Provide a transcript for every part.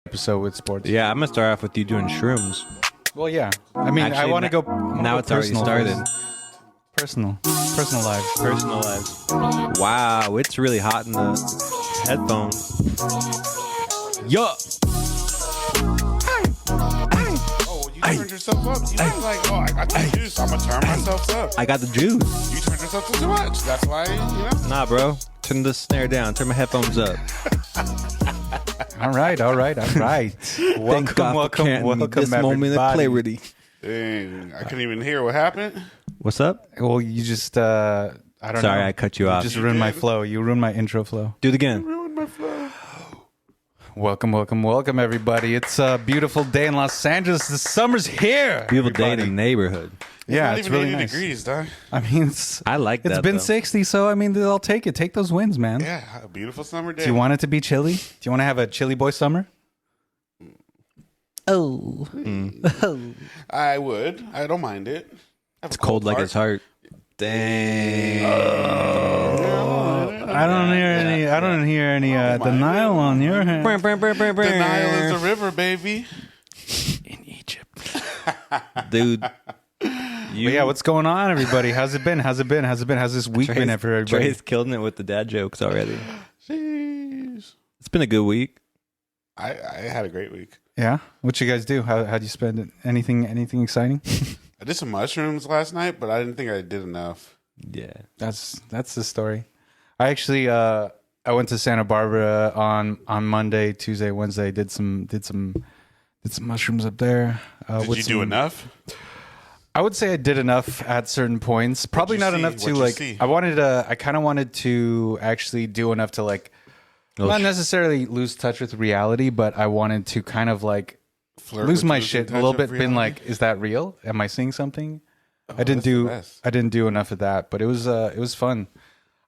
episode with sports. Yeah, I'm gonna start off with you doing shrooms. Well, yeah. I mean, I Actually, want to go. Now it's already started. Personal lives. Personal lives. Wow, it's really hot in the headphones. Yup. Oh, you turned yourself up. You was like, oh, I got the juice. I'm gonna turn myself up. I got the juice. You turned yourself up too much. That's why, you know. Nah, bro. Turn the snare down. Turn my headphones up. All right. Thank God for granting this moment of clarity. Dang, I couldn't even hear what happened. What's up? Well, you just, I don't know. Sorry, I cut you off. Just ruined my flow. You ruined my intro flow. Do it again. Ruined my flow. Welcome, everybody. It's a beautiful day in Los Angeles. The summer's here. Beautiful day in everybody. the neighborhood. Yeah, Not it's even really 80 nice. degrees, dog. I mean, I like it's that. been though. 60, so I mean, I'll take it. Take those wins, man. Yeah, a beautiful summer day. Do you want it to be chilly? Do you want to have a chilly boy summer? Oh. I would. I don't mind it. It's cold like his heart. Dang. I don't hear any denial on your hand. The Nile is a river, baby. In Egypt. Dude. But yeah, what's going on, everybody? How's it been? How's this week been for everybody? Trey's killing it with the dad jokes already. Jeez. It's been a good week. I had a great week. Yeah? What you guys do? How'd you spend it? Anything exciting? I did some mushrooms last night, but I didn't think I did enough. Yeah. That's the story. I actually I went to Santa Barbara on Monday, Tuesday, Wednesday. Did some mushrooms up there. Did you do enough? I would say I did enough at certain points. Probably not enough to like. I kind of wanted to actually do enough to like, not necessarily lose touch with reality, but I wanted to kind of like lose my shit a little bit. Been like, is that real? Am I seeing something? I didn't do enough of that, but it was fun.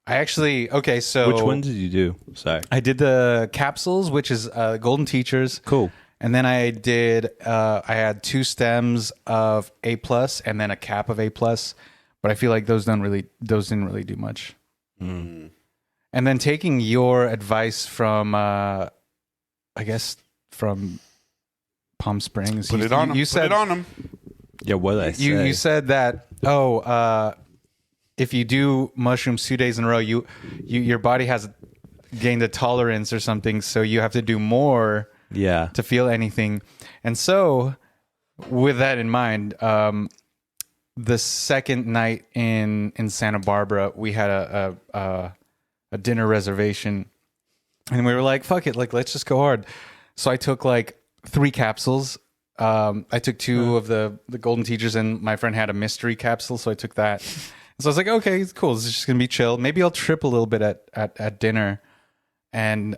I actually so which one did you do? Sorry, I did the capsules, which is Golden Teachers. Cool. And then I did. I had 2 stems of A+, and then a cap of A+. But I feel like those didn't really do much. Mm. And then taking your advice from, I guess from Palm Springs. Put it on them. Yeah, what did I say? You said that. If you do mushrooms 2 days in a row, your body has gained a tolerance or something, so you have to do more. Yeah. To feel anything. And so with that in mind, the second night in Santa Barbara, we had a dinner reservation and we were like, fuck it, like let's just go hard. So I took like 3 capsules. I took 2 of the Golden Teachers, and my friend had a mystery capsule, so I took that. So I was like, okay, it's cool. This is just gonna be chill. Maybe I'll trip a little bit at dinner. And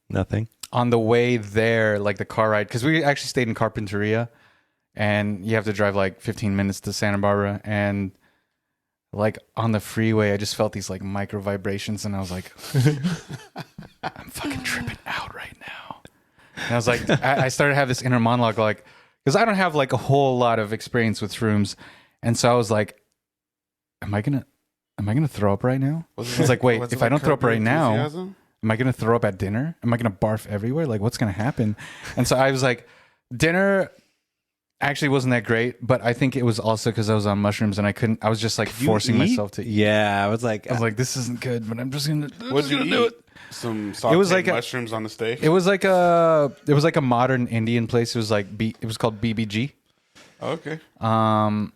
nothing. On the way there, like the car ride, because we actually stayed in Carpinteria, and you have to drive like 15 minutes to Santa Barbara. And like on the freeway, I just felt these like micro vibrations, and I was like, I'm fucking tripping out right now. And I was like, I started to have this inner monologue, like, because I don't have like a whole lot of experience with shrooms. And so I was like, am I gonna throw up right now? I was like, wait, if I don't throw up right now, am I going to throw up at dinner? Am I going to barf everywhere? Like, what's going to happen? And so I was like, dinner actually wasn't that great, but I think it was also because I was on mushrooms and I was just like forcing myself to eat. Yeah, I was like, this isn't good, but I'm just going to What did you eat? Some sauteed mushrooms on the steak? It was like a modern Indian place. It was like, it was called BBG. Okay. you had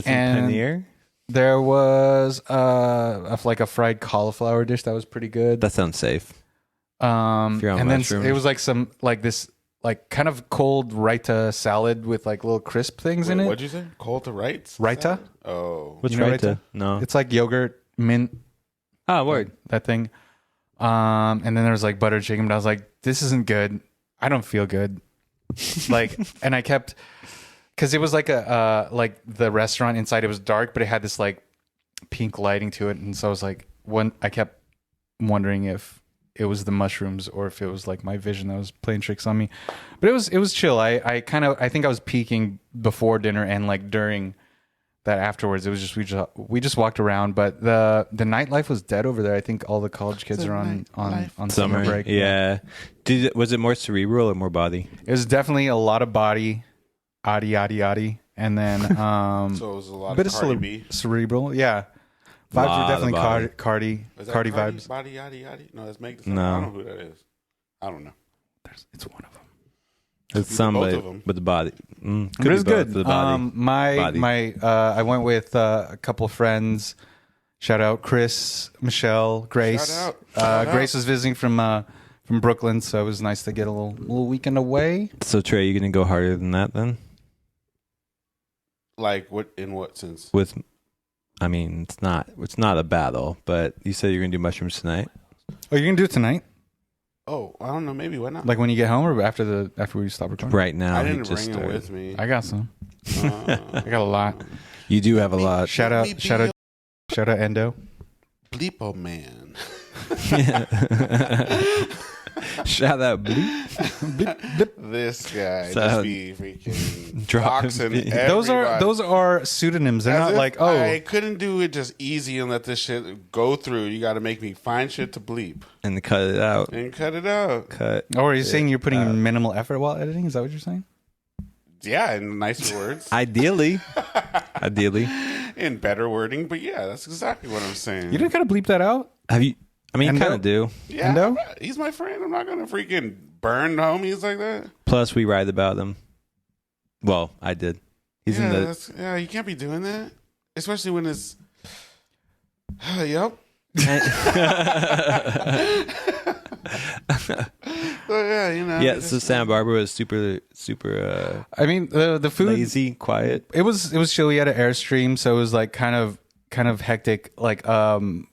some paneer? There was like a fried cauliflower dish that was pretty good. That sounds safe. And then mushrooms. it was like some like this like kind of cold raita salad with like little crisp things in it. What'd you say? Cold to rights? Raita? Salad? Oh. What's You know raita? raita? No. It's like yogurt, mint. Ah, word. That thing. And then there was like buttered chicken, but I was like, this isn't good. I don't feel good. Like, and I kept, because it was like like the restaurant inside, it was dark, but it had this like pink lighting to it. And so I was like, I kept wondering if it was the mushrooms or if it was like my vision that was playing tricks on me. But it was chill. I think I was peaking before dinner and like during that afterwards. It was just we just walked around, but the nightlife was dead over there. I think all the college kids are on summer break. Yeah. Was it more cerebral or more body? It was definitely a lot of body, yaddy, and then So it was a lot bit of Cardi B. cerebral. Yeah, vibes were definitely Cardi vibes. Body yaddy. No, that's Megan Thee No. Stallion. I don't know who that is. I don't know. It's one of them. It's Both somebody, of them. but the body. It was good. The body. I went with a couple of friends. Shout out Chris, Michelle, Grace. Shout out. Grace was visiting from Brooklyn, so it was nice to get a little weekend away. So Trey, you gonna go harder than that then? Like what? In what sense? I mean, it's not a battle, but you said you're gonna do mushrooms tonight. Oh, you're gonna do it tonight? Oh, I don't know. Maybe why not? Like when you get home, or after we stop recording? Right now, I he didn't just bring it started. with me. I got some. I got a lot. You do have a lot. Shout out Endo. Bleepo man. Shout out Bleep. This guy So, just be freaking dropping doxing beats. everybody. Those are pseudonyms. They're As not if like I couldn't do it just easy and let this shit go through. You got to make me find shit to bleep And cut it out. and cut it out. Or are you saying you're putting in minimal effort while editing? Is that what you're saying? Yeah, in nicer words, Ideally. in better wording. But yeah, that's exactly what I'm saying. You didn't gotta bleep that out. Have you? I mean, you Endo? kind of do. Yeah, Endo? he's my friend. I'm not gonna freaking burn homies like that. Plus, we write about them. Well, I did. He's in the. Yeah, you can't be doing that, especially when it's. Yep. So yeah, you know. Yeah, so Santa Barbara was super I mean, the food. lazy, quiet. It was chill. We had an Airstream, so it was like kind of hectic. Like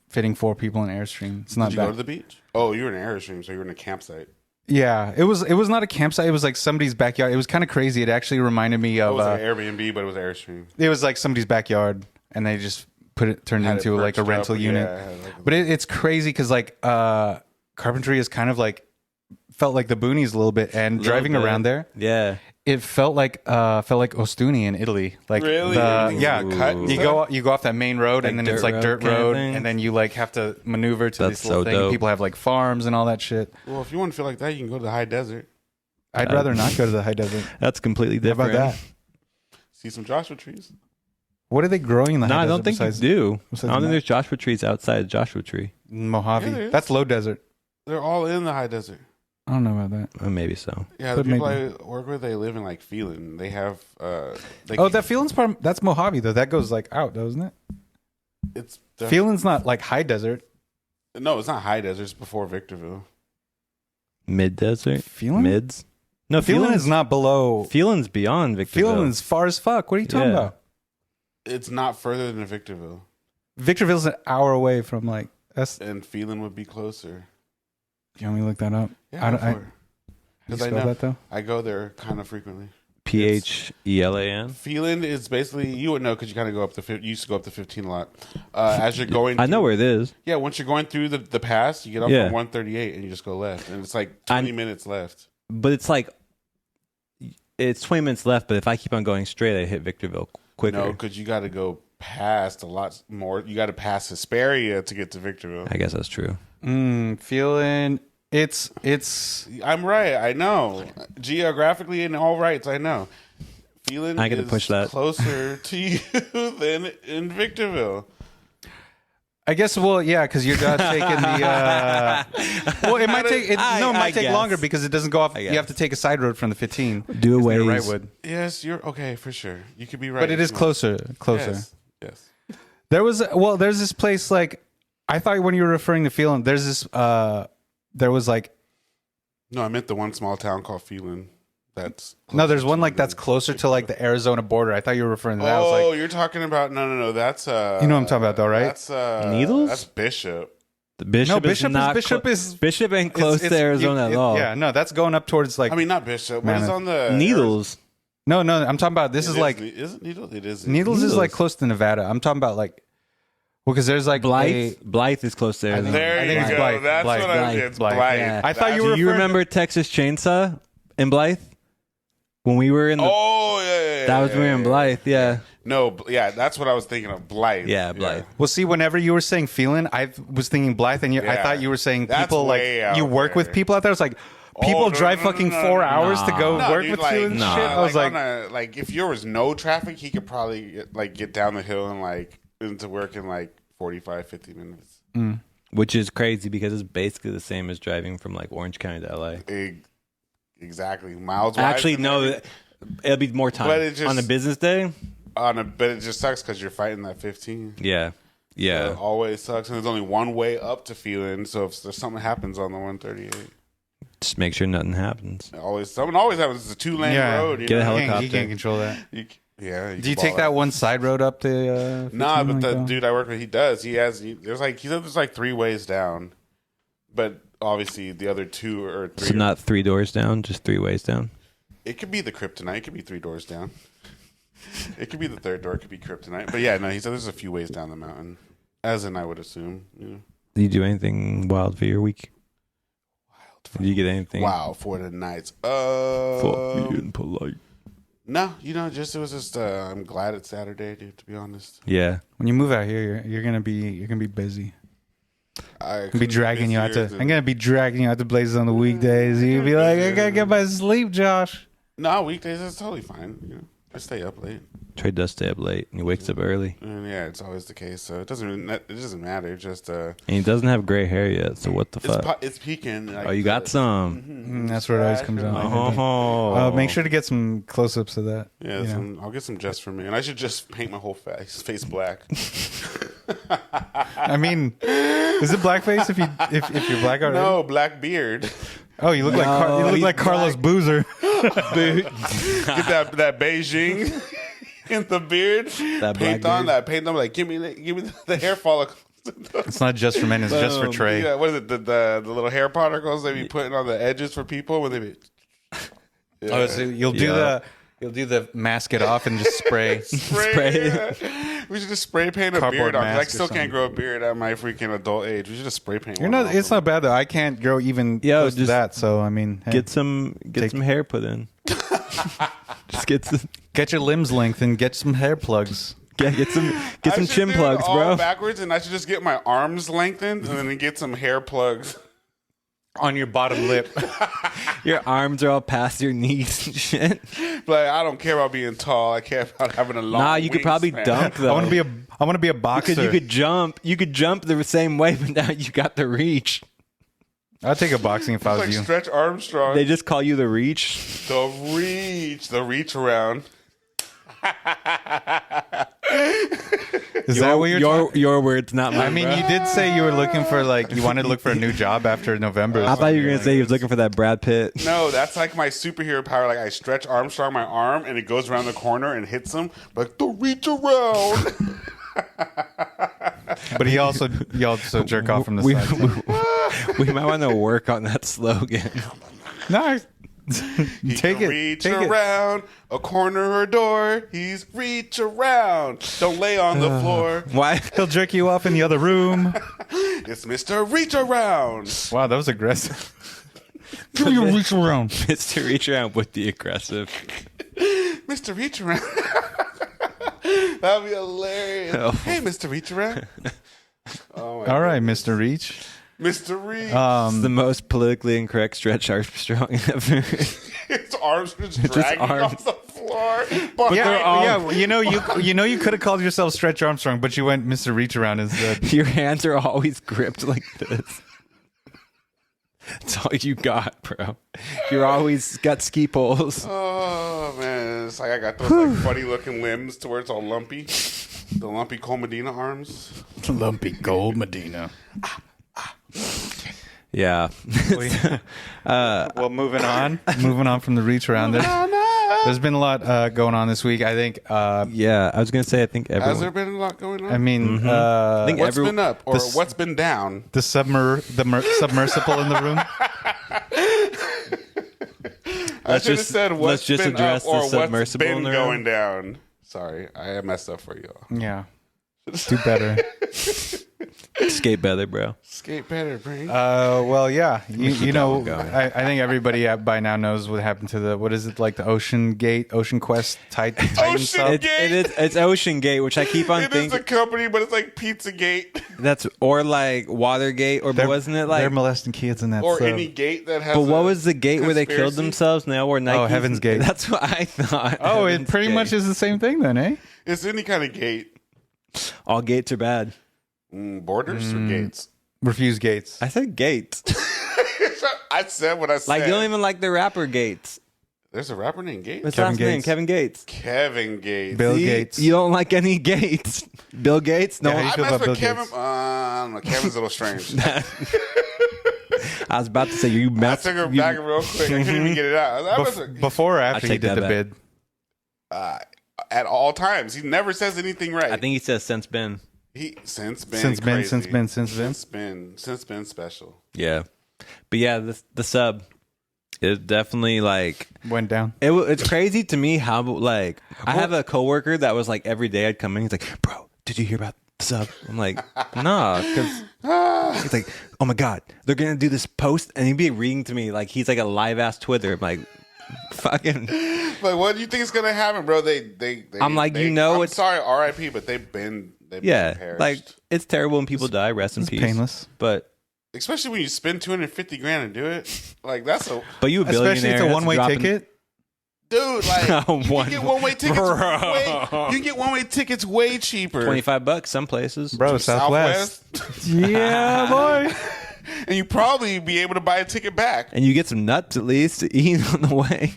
fitting 4 people in Airstream. It's not Did you bad. go to the beach? Oh, you were in an Airstream, so you were in a campsite. Yeah, it was not a campsite. It was like somebody's backyard. It was kind of crazy. It actually reminded me It of. was like an Airbnb, but it was Airstream. It was like somebody's backyard, and they just turned it Had into it like a perched rental up, unit. yeah, had like a- But it's crazy because like carpentry is kind of like felt like the boonies a little bit, and driving bit. around there, Yeah. it felt like Ostuni in Italy. Like Really? the, Everything's yeah, like cut and you stuff? go off that main road, Like and then it's dirt like road dirt kind of road, thing? and then you like have to maneuver to That's this little so thing. And dope. people have like farms and all that shit. Well, if you want to feel like that, you can go to the high desert, I'd rather not go to the high desert. That's completely How about different. that? see some Joshua trees. What are they growing in the No, high I desert don't think you besides do. I besides don't think that? there's Joshua trees outside of Joshua Tree. Mojave? Yeah, there is. That's low desert. They're all in the high desert. I don't know about that. Maybe so. Yeah, But the people maybe. I work with, they live in like Phelan. They have. That Phelan's part. That's Mojave though. That goes like out, doesn't it? It's Phelan's not like high desert. No, it's not high desert. It's before Victorville. Mid desert? Phelan? Mids? No, Phelan is not below. Phelan's beyond Victorville. Phelan's far as fuck. What are you talking Yeah. about? It's not further than Victorville, Victorville's an hour away from like. That's. and Phelan would be closer. You want me to look that up? Yeah, I go don't. for it. You 'Cause I spell know that though. I go there kind of frequently. Phelan. Phelan is basically, you would know because you kind of go up you used to go up the 15 a lot. As you're going, I know through- where it is. Yeah, once you're going through the pass, you get off Yeah. on 138 and you just go left, and it's like 20 minutes left. But it's like, it's 20 minutes left, but if I keep on going straight, I hit Victorville quicker. No, because you got to go past a lot more. You got to pass Hesperia to get to Victorville. I guess that's true. Phelan. It's. I'm right. I know. Geographically and all rights, I know. Phelan I get to is push that. closer to you than in Victorville. I guess. Well, yeah, because you're not taking the. Well, it might take. It I might take guess. longer because it doesn't go off. I You guess. have to take a side road from the 15. Do a Near ways. Wrightwood. Yes, you're okay for sure. You could be right. But it is closer. Yes. Yes. There's this place like I thought when you were referring to Phelan. There's this. There was like No, I meant the one small town called Phelan. That's no. There's closer one to like that's closer to like the Arizona border. I thought you were referring to that. I was Oh, like, you're talking about no. That's you know what I'm talking about though, right? That's Needles? That's Bishop. The Bishop, No, Bishop is not Bishop is- Bishop ain't close to Arizona at all. Yeah, no, that's going up towards like. I mean, not Bishop. What is Mammoth. on the Needles. no. I'm talking about this is like Is it Needles? It is. Needles is Needles. like close to Nevada. I'm talking about like well, because there's like Blythe. Blythe is close to Arizona. There I you think it's go. Blythe. That's Blythe. what I Blythe. did. It's Blythe. Blythe. Yeah. I thought you Do were you referring to- remember Texas Chainsaw in Blythe? When we were in the Oh yeah. that was when we were in Blythe, yeah. No, yeah, that's what I was thinking of. Blythe. Yeah, Blythe. Well, see, whenever you were saying feeling, I was thinking Blythe, and I Yeah. thought you were saying That's people like way out you work there. with people out there. It's like people no, drive no, no, fucking no, 4 no, hours to go No, work dude, with like, you and nah, shit. I was like, like if there was no traffic, he could probably like get down the hill and like into work in like 45, 50 minutes. Which is crazy because it's basically the same as driving from like Orange County to LA. Exactly. Miles. Actually, no, it'll be more time. But it just- on a business day. But it just sucks because you're fighting that 15. Yeah. Yeah. It always sucks, and there's only one way up to Phelan. So if there's something happens on the 138, Just make sure nothing happens. something always happens. It's a 2-lane road. You Get a know? helicopter. you can't control that. Yeah. Do you take that one side road up the? Nah, 15 but like the that? dude I work with, he does. He said there's like 3 ways down, but obviously the other 2 or 3. So not 3 doors down, just 3 ways down. It could be the kryptonite. It could be 3 doors down. It could be the 3rd door. It could be kryptonite. But yeah, no, he said there's a few ways down the mountain, as in I would assume. You know. Did you do anything wild for your week? Did you get anything? Wow, for the nights. Fuck me and polite. No, it was just. I'm glad it's Saturday, dude. To be honest, Yeah. When you move out here, you're gonna be busy. I'm I'm gonna be dragging you out to places on the weekdays. You'll be like, I gotta get my sleep, Josh. No, weekdays is totally fine. I stay up late. Trey does stay up late and he wakes up early. And yeah, it's always the case. So it doesn't matter. Just And he doesn't have gray hair yet, so what the fuck? it's peaking. Like, Oh, you got some. That's where it always comes out. Oh. Make sure to get some close-ups of that. Yeah, you know. I'll get some just for me, and I should just paint my whole face black. I mean, is it blackface if you're black already? No, black beard. Oh, you look like Carlos Boozer. Get that Beijing in the beard. That black beard. Paint on. Like give me the hair follicle. It's not just for men. It's just for Trey. Yeah, what is it? The little hair particles they be putting on the edges for people when they be. Yeah. Oh, so you'll do the mask it off and just spray. Spray. Yeah. We should just spray paint a Cardboard beard on. mask I still or can't grow a beard at my freaking adult age. We should just spray paint. It's not bad though. I can't grow even close to just that. So I mean, hey, Get some hair put in. Just get your limbs lengthened. Get some hair plugs. get some chin do plugs, it all bro. backwards, and I should just get my arms lengthened and then get some hair plugs On your bottom lip. Your arms are all past your knees and shit. Like I don't care about being tall. I care about having a long. Nah, you could probably wingspan. dunk though. I want to be a boxer. because you could jump. You could jump the same way, but now you got the reach. I'd take a boxing if I was Like you. Stretch Armstrong. They just call you the reach. The reach around. Is that what your words, not mine? I mean, bro. you did say you were looking for you wanted to look for a new job after November. I thought you were gonna say he was looking for that Brad Pitt. No, that's like my superhero power. Like I stretch Armstrong my arm and it goes around the corner and hits him. Like the reach around. But you also jerk off from the side. We might want to work on that slogan. No, He take can it. reach Take it. around a corner or door. He's reach around. Don't lay on the floor. Why? He'll jerk you off in the other room. It's Mr. Reach Around. Wow, that was aggressive. Give me a reach around. It's to reach around with the aggressive. Mr. Reach Around. That'd be hilarious. Oh. Hey, Mr. Reach Around. Oh my All right, Mr. Reach. Mr. Reach. It's the most politically incorrect Stretch Armstrong ever. His arms are just dragging arms. off the floor. But Yeah. You know you could have called yourself Stretch Armstrong, but you went Mr. Reach Around instead. Your hands are always gripped like this. That's all you got, bro. You're always got ski poles. Oh man, it's like I got those like funny looking limbs to where it's all lumpy. The lumpy Cole Medina arms. Lumpy Gold Medina. Yeah. Well, moving on from the Reach Around. There's been a lot going on this week. I think. Yeah, I was gonna say I think Has everyone. there been a lot going on? I mean, I think what's been up or what's been down? the submersible in the room. I should have said what's let's just been address up or the what's submersible been in the going room. down. Sorry, I messed up for y'all. Yeah, do better. Just skate better, bro. Skate better, Brain. Well, yeah. You know, going. I think everybody by now knows what happened to the, what is it, like the OceanGate, Ocean Quest Titan sub? It's OceanGate, which I keep on It is thinking. a company, but it's like Pizzagate. That's or like Watergate, or wasn't it like? They're molesting kids in that Or sub. any gate that has But what was the gate where they killed conspiracy? themselves now? Or Nike? Heaven's Gate. That's what I thought. Oh, Heaven's it pretty Gate. much is the same thing then, eh? It's any kind of gate. All gates are bad. Borders or gates? Refuse gates. I said gates. I said what I said. Like, you don't even like the rapper Gates. There's a rapper named Gates. What's Kevin last name? Gates. Kevin Gates. Kevin Gates. Bill See? Gates. You don't like any Gates. Bill Gates? No, Yeah, how do you I feel mess about with Bill Kevin. Gates? I don't know. Kevin's a little strange. I was about to say you I messed. took her you- back real quick. I couldn't even get it out. I mess with- Before or after he take did that the back. bid? at all times. He never says anything right. I think he says since been. He since been special. Yeah, but yeah, the sub is definitely like Went down. it's crazy to me how like I have a coworker that was like every day I'd come in, he's like, bro, did you hear about the sub? I'm like, nah, because he's like, oh my god, they're gonna do this post, and he'd be reading to me like he's like a live ass Twitter. I'm like, fucking. But what do you think is gonna happen, bro? They I'm like, they, you know, I'm it's sorry, R.I.P. But they've been perished. like it's terrible when people die. Rest in It's peace. painless. But Especially when you spend $250,000 and do it. Like that's a you a billionaire. Especially it's a that's one-way dropping- ticket. dude. Like you One- can get one-way tickets. You can get one-way tickets way cheaper. $25 some places. Bro, Southwest. Yeah, boy. And you probably be able to buy a ticket back. And you get some nuts at least to eat on the way.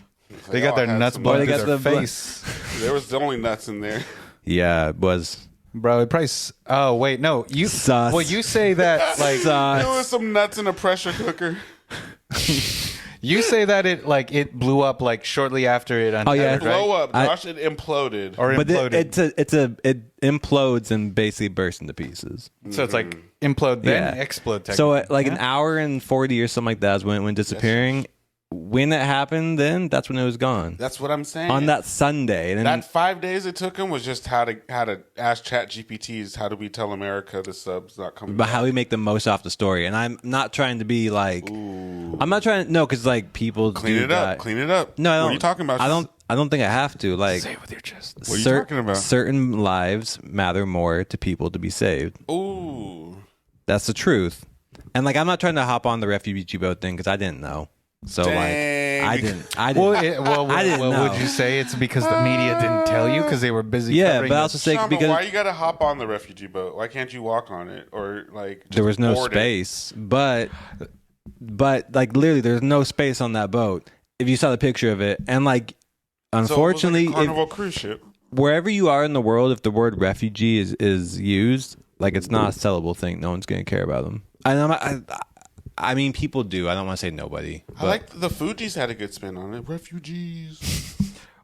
They got their nuts blown They through got their the blood. face. There was only nuts in there. Yeah, it was. Bro, it probably... Oh, wait, no. You Sus. Well, you say that, like... There was some nuts in a pressure cooker. You say that it blew up, like, shortly after it untethered, yeah. right? Blow up, Josh. It imploded. Or But imploded. it implodes and basically bursts into pieces. So it's like implode, then Yeah. explode. So technically. like an hour and 40 or something like that is when it went disappearing. When it happened, then that's when it was gone. That's what I'm saying. On that Sunday. And then That 5 days it took him was just how to ask Chat GPTs how do we tell America the sub's not coming. but back. how we make the most off the story. And I'm not trying to be like, I'm not trying to, no, because like people clean do it up, die. clean it up. No, I don't. What are you talking about? I don't think I have to. Like, Say it with your chest. What are you talking about? Certain lives matter more to people to be saved. Ooh. That's the truth. And like, I'm not trying to hop on the refugee boat thing because I didn't know. So Dang. like, I didn't. Well, I didn't know. would you say it's because the media didn't tell you because they were busy? Yeah, covering but I it? also say Sean, but because why you gotta hop on the refugee boat? Why can't you walk on it or like? Just there was no board it? space, but like literally, there's no space on that boat. If you saw the picture of it, and like, So it was unfortunately, like a Carnival cruise ship. wherever you are in the world, if the word refugee is used, like it's not a sellable thing. No one's gonna care about them. And I mean, people do. I don't want to say nobody. I like the Fugees had a good spin on it. Refugees.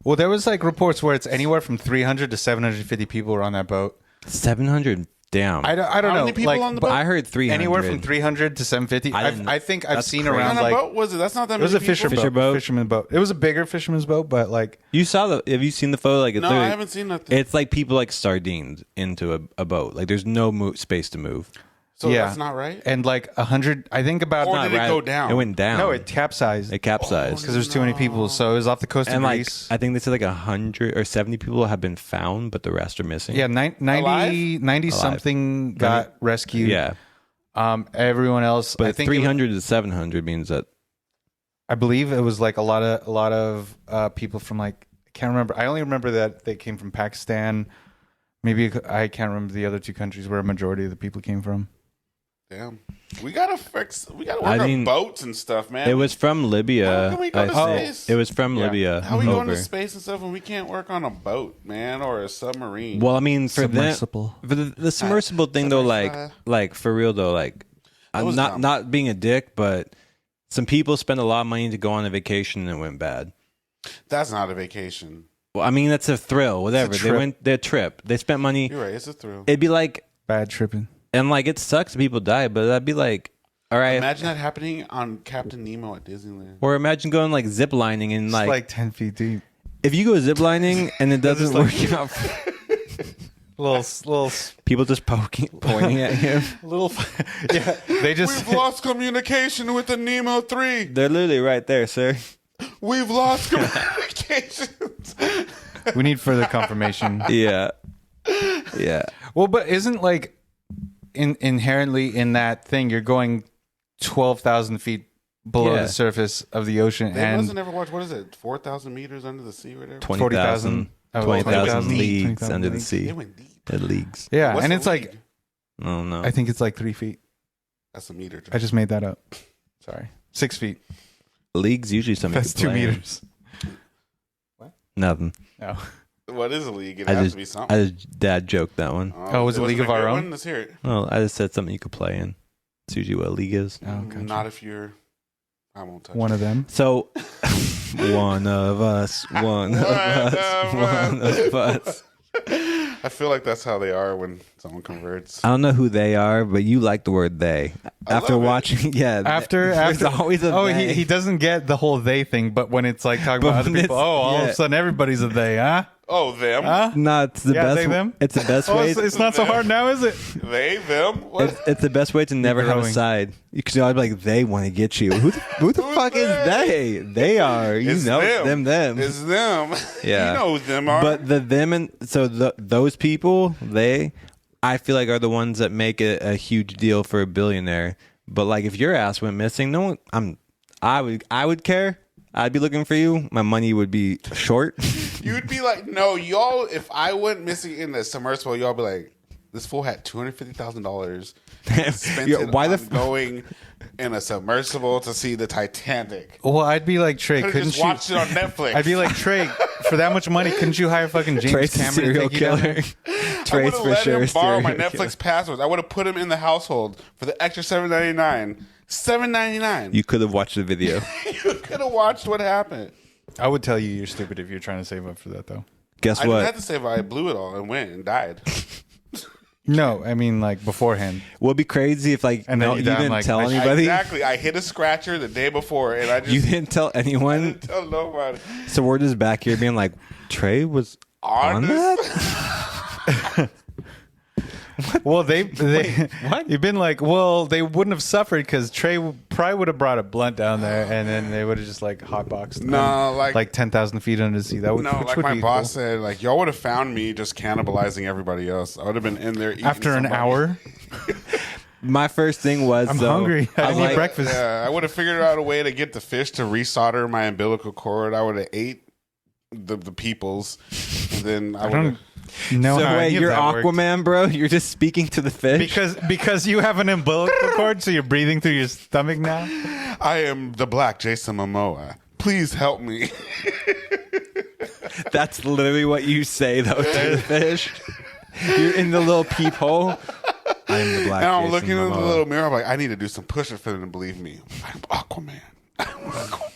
Well, there was like reports where it's anywhere from 300 to 750 people were on that boat. 700. Damn. I don't How know. many people like, on the but boat? I heard 300. anywhere from 300 to 750. I didn't- I think I've that's seen crazy. What around kind of like boat was it? That's not that it was many a fisher people. boat, fisherman boat. It was a bigger fisherman's boat, but like You saw have you seen the photo? Like, it's No, I literally- haven't seen nothing. It's like people like sardines into a boat. Like there's no space to move. So yeah, that's not right. And like 100, I think about Or Not did it right. go down? It went down. no, it capsized It capsized. because there's too many people. So it was off the coast of and like Greece. I think they said like 100 or 70 people have been found, but the rest are missing. Yeah, 90 something got rescued. Yeah. Everyone else, But I think 300 to 700 means that I believe it was like a lot of people from like I can't remember. I only remember that they came from Pakistan. Maybe I can't remember the other two countries where a majority of the people came from. Damn. We gotta work I on mean, boats and stuff, man. it was from Libya. How can we go I to think. space? It was from Yeah. Libya. How are we going to over. space and stuff when we can't work on a boat, man, or a submarine? Well, I mean, for Submersible. the submersible thing though, like for real though, like I'm was not dumb. not being a dick, but some people spend a lot of money to go on a vacation and it went bad. That's not a vacation. Well, I mean, that's a thrill, whatever. They trip. went their trip. They spent money. You're right. It's a thrill. It'd be like, Bad tripping. and like it sucks that people die, but that'd be like, all right. Imagine that happening on Captain Nemo at Disneyland. Or imagine going like zip lining and It's like, like 10 feet deep. if you go zip lining and it doesn't like- work out, little, People just pointing at him. little. Yeah, they just. We've lost communication with the Nemo 3. They're literally right there, sir. We've lost communications. We need further confirmation. Yeah. Yeah. Well, but isn't like inherently in that thing, you're going 12,000 feet below the surface of the ocean, They and must have never watched, what is it, 4,000 meters under the sea or whatever? 20,000 20,000 leagues 20,000 under the leagues. sea. They went deep. Leagues. Yeah, What's and the it's like league? Oh, no. I think it's like 3 feet. That's a meter. I just made that up. Sorry, 6 feet. Leagues usually something. That's 2 meters. Nothing. No. What is a league? It I has just, to be something. I just dad joked that one. Oh, was it League of Our Own? Let's hear it. Well, I just said something you could play in. It's usually what a league is. Oh, gotcha. Not if you're. I won't touch One it. of them. So, one of us. I feel like that's how they are when someone converts. I don't know who they are, but you like the word they. After love it. watching, After there's always a they. he doesn't get the whole they thing, but when it's like talking about But other when people, it's- all of yeah. a sudden everybody's a they, huh? Oh, them. Huh? No, it's the Yeah, best. they, them? It's the best Oh, way. it's not so hard now, is it? They, them. What? It's the best way to never have a growing. side. You could always be like, they want to get you. Who the fuck is they? They are. You It's know them. It's them. Yeah. You know who them are. But the them and so those people, I feel like are the ones that make it a huge deal for a billionaire. But like if your ass went missing, no one. I would care. I'd be looking for you. My money would be short. You'd be like, no, y'all. If I went missing in the submersible, y'all be like, this fool had $250,000. Spent Yo, it why the on going in a submersible to see the Titanic. Well, I'd be like, Trey, Could've couldn't just you? watched it on Netflix. I'd be like, Trey, for that much money, couldn't you hire fucking James Trace the Cameron to serial take you down killer. there? I Trace would for have let sure. him borrow my serial Netflix killer. passwords. I would have put him in the household for the extra $7.99. $7.99. You could have watched the video. You could have watched what happened. I would tell you you're stupid if you're trying to save up for that, though. Guess I didn't what? have to save. I blew it all and went and died. No, I mean like beforehand. Would be crazy if like And then no, you you die, I'm didn't like, tell I- anybody. Exactly. I hit a scratcher the day before, and I just You didn't tell I anyone. didn't tell nobody. So we're just back here being like, Trey was on that. Well, they what? You've been like, well, they wouldn't have suffered because Trey probably would have brought a blunt down there, and then they would have just like hotboxed. them, No, like 10,000 feet under the sea. That would no, which like would my be boss cool. said, like y'all would have found me just cannibalizing everybody else. I would have been in there eating After an somebody. hour. My first thing was I'm though, hungry. I I'm didn't eat like, breakfast. Yeah, I would have figured out a way to get the fish to resolder my umbilical cord. I would have ate the peoples, and then I I would have. don't know So how wait, any of you're that worked. Aquaman, bro. You're just speaking to the fish. Because you have an umbilical cord, so you're breathing through your stomach now. I am the black Jason Momoa. Please help me. That's literally what you say though to the fish. You're in the little peephole. I'm the black. And I'm Jason looking in the Momoa. little mirror. I'm like, I need to do some push-ups for them to believe me. I'm Aquaman. I'm Aquaman.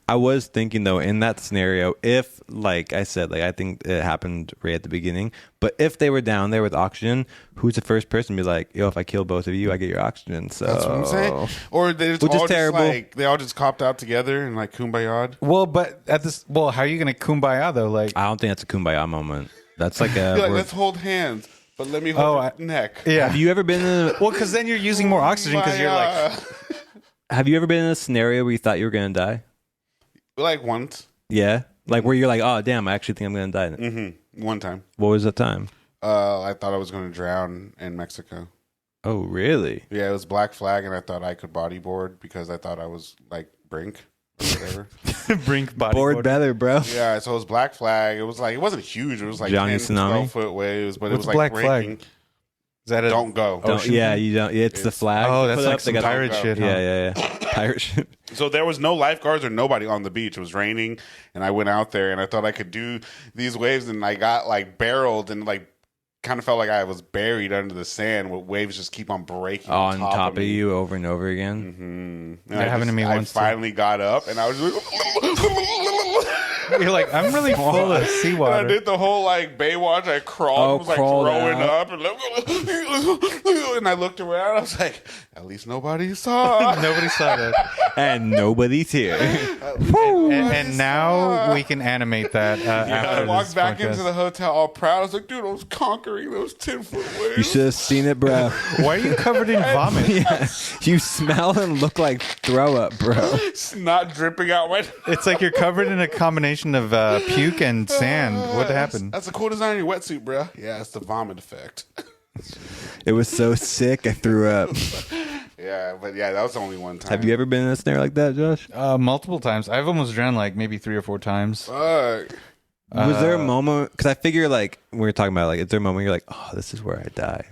I was thinking though, in that scenario, if like I said, like I think it happened right at the beginning, but if they were down there with oxygen, who's the first person to be like, yo, if I kill both of you, I get your oxygen. So That's what I'm saying. Or they just Which is all terrible. just like they all just copped out together and like kumbaya. Well, but how are you gonna kumbaya though? Like, I don't think that's a kumbaya moment. That's like a. You're like, we're- let's hold hands, but let me hold your neck. yeah. have you ever been in? Well, because then you're using more oxygen because you're like, Have you ever been in a scenario where you thought you were gonna die? like once. Yeah, like where you're like, oh damn, I actually think I'm gonna die. One time. What was that time? I thought I was going to drown in Mexico. Oh really? Yeah, it was Black Flag, and I thought I could bodyboard because I thought I was like Brink or whatever. brink bodyboard. Bored better, bro. Yeah, so it was Black Flag. It was like, it wasn't huge. It was like Johnny 10, Tsunami? 12-foot waves, but it What's was like Black Flag? breaking. Is that a Don't go. Don't, Ocean yeah, thing? you don't. It's the flag. Oh, you that's put like up, they some got- pirate shit. Huh? Yeah. Pirate ship. So there was no lifeguards or nobody on the beach. It was raining, and I went out there, and I thought I could do these waves, and I got like barreled, and like kind of felt like I was buried under the sand. With waves just keep on breaking On top of me. you over and over again. And That happened to me I once, too. finally got up, and I was like, You're like, I'm really full of and I seawater. did the whole like Baywatch. I crawled, Oh, was like crawled throwing out. up, and, and I looked around. I was like, at least nobody saw. Nobody saw that. And nobody's here. And now we can animate that I after walked this back podcast. into the hotel all proud. I was like, dude, I was conquering entering those 10-foot waves. You should have seen it, bro. Why are you covered in vomit? Yeah. You smell and look like throw up, bro. Snot dripping out my. It's like you're covered in a combination of puke and sand. What happened? That's a cool design in your wetsuit, bro. Yeah, it's the vomit effect. It was so sick, I threw up. Yeah, but yeah, that was only one time. Have you ever been in a snare like that, Josh? Multiple times. I've almost drowned like maybe 3 or 4 times. Fuck. Was there a moment? Because I figure like we were talking about, like, is there a moment you're like, oh, this is where I die?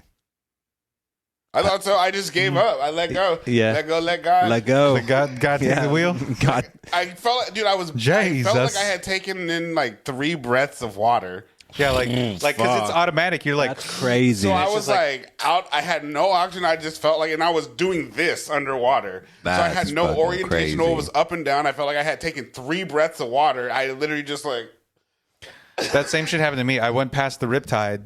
I thought so. I just gave up. I let go. Yeah. Let go, let God. Let go. God take the wheel. God. I felt like, dude, I felt Jesus. like I had taken in like 3 breaths of water. Yeah, like because it's automatic. You're like, That's crazy. So I was like out. I had no oxygen. I just felt like, and I was doing this underwater. So I That's had no fucking orientation. crazy. It was up and down. I felt like I had taken 3 breaths of water. I literally just like. that same shit happened to me. I went past the riptide,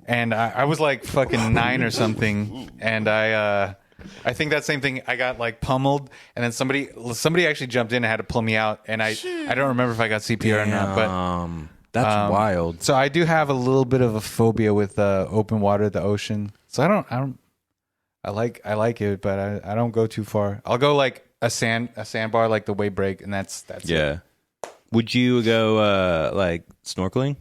and I was like fucking 9 or something, and I think that same thing. I got like pummeled, and then somebody actually jumped in and had to pull me out, and I don't remember if I got CPR or not, but. That's wild. So I do have a little bit of a phobia with open water, the ocean. So I like it, but I don't go too far. I'll go like a sandbar, like the wave break, and that's Yeah. Would you go like snorkeling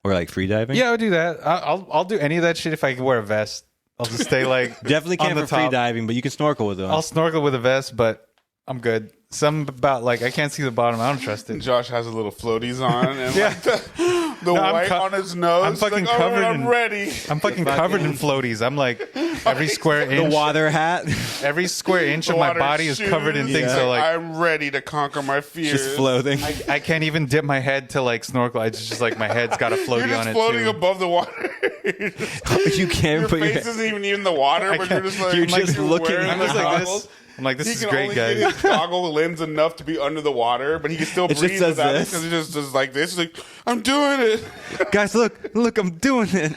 or like free diving? Yeah, I would do that. I'll do any of that shit if I can wear a vest. I'll just stay like Definitely on can't the for free top. diving, but you can snorkel with them. I'll snorkel with a vest, but I'm good. Something about like I can't see the bottom. I don't trust it. Josh has a little floaties on, and Yeah. like the No, I'm white on his nose. I'm fucking like, all right, covered I'm in- ready. I'm fucking covered in floaties. I'm like every square the inch. water hat. Every square inch The of my water body is covered in shoes. things. Yeah. So like I'm ready to conquer my fears. Just floating. I can't even dip my head to like snorkel. It's just like my head's got a You're floaty just on it floating too. above the water. You're just- You can't your put your face isn't even in the water, but you're just like You're just looking wearing at the I'm just like goggles. this. I'm like, this He is can great, only guys. get his goggle lens enough to be under the water, but he can still It just breathe says without it this. because he just does like this. He's like, I'm doing it. Guys, look, I'm doing it.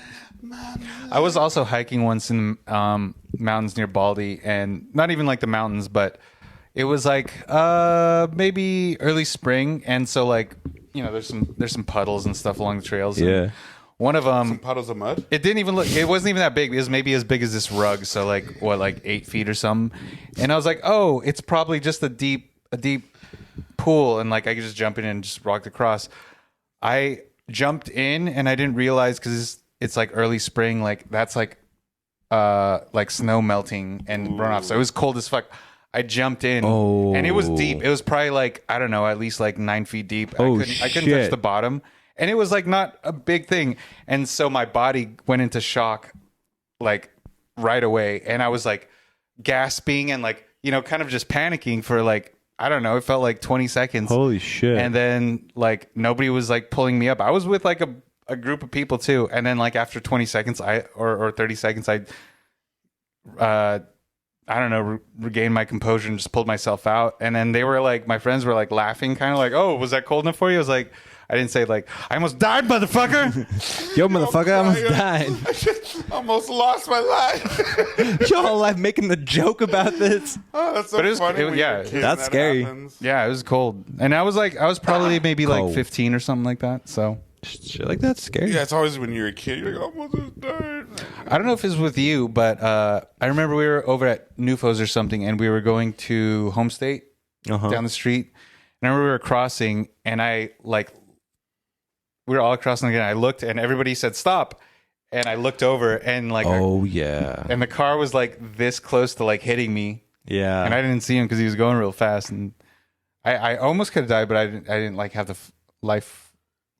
I was also hiking once in mountains near Baldy, and not even like the mountains, but it was like maybe early spring, and so like there's some puddles and stuff along the trails. and Yeah. one of them. Puddles of mud. It didn't even look. It wasn't even that big. It was maybe as big as this rug. So like what, like 8 feet or something. And I was like, oh, it's probably just a deep pool, and like I could just jump in and just walk across. I jumped in and I didn't realize because it's like early spring. Like that's like snow melting and runoff. So it was cold as fuck. I jumped in and it was deep. It was probably like, I don't know, at least like 9 feet deep. Oh, I couldn't touch shit. the bottom. And it was like not a big thing. And so my body went into shock like right away. And I was like gasping and like, kind of just panicking for like, I don't know, it felt like 20 seconds. Holy shit. And then like nobody was like pulling me up. I was with like a group of people too. And then like after 20 seconds, or 30 seconds, I don't know, regained my composure and just pulled myself out. And then they were like, my friends were like laughing, kind of like, oh, was that cold enough for you? I was like, I didn't say like, I almost died, motherfucker. Yo, motherfucker, I almost died. I just almost lost my life. Y'all like making the joke about this. Oh, that's so But it was- funny. it- when yeah, you're a kid that's and that scary. happens. Yeah, it was cold. And I was probably maybe like Cold. 15 or something like that. So Shit like that's scary. Yeah, it's always when you're a kid. You're like, almost just died. I don't know if it was with you, but I remember we were over at Newfo's or something, and we were going to Home State down the street. And I remember we were crossing, and we were all crossing again. I looked, and everybody said stop, and I looked over, and like, Oh yeah. and the car was like this close to like hitting me, Yeah. and I didn't see him because he was going real fast, and I almost could have died, but I didn't like have the life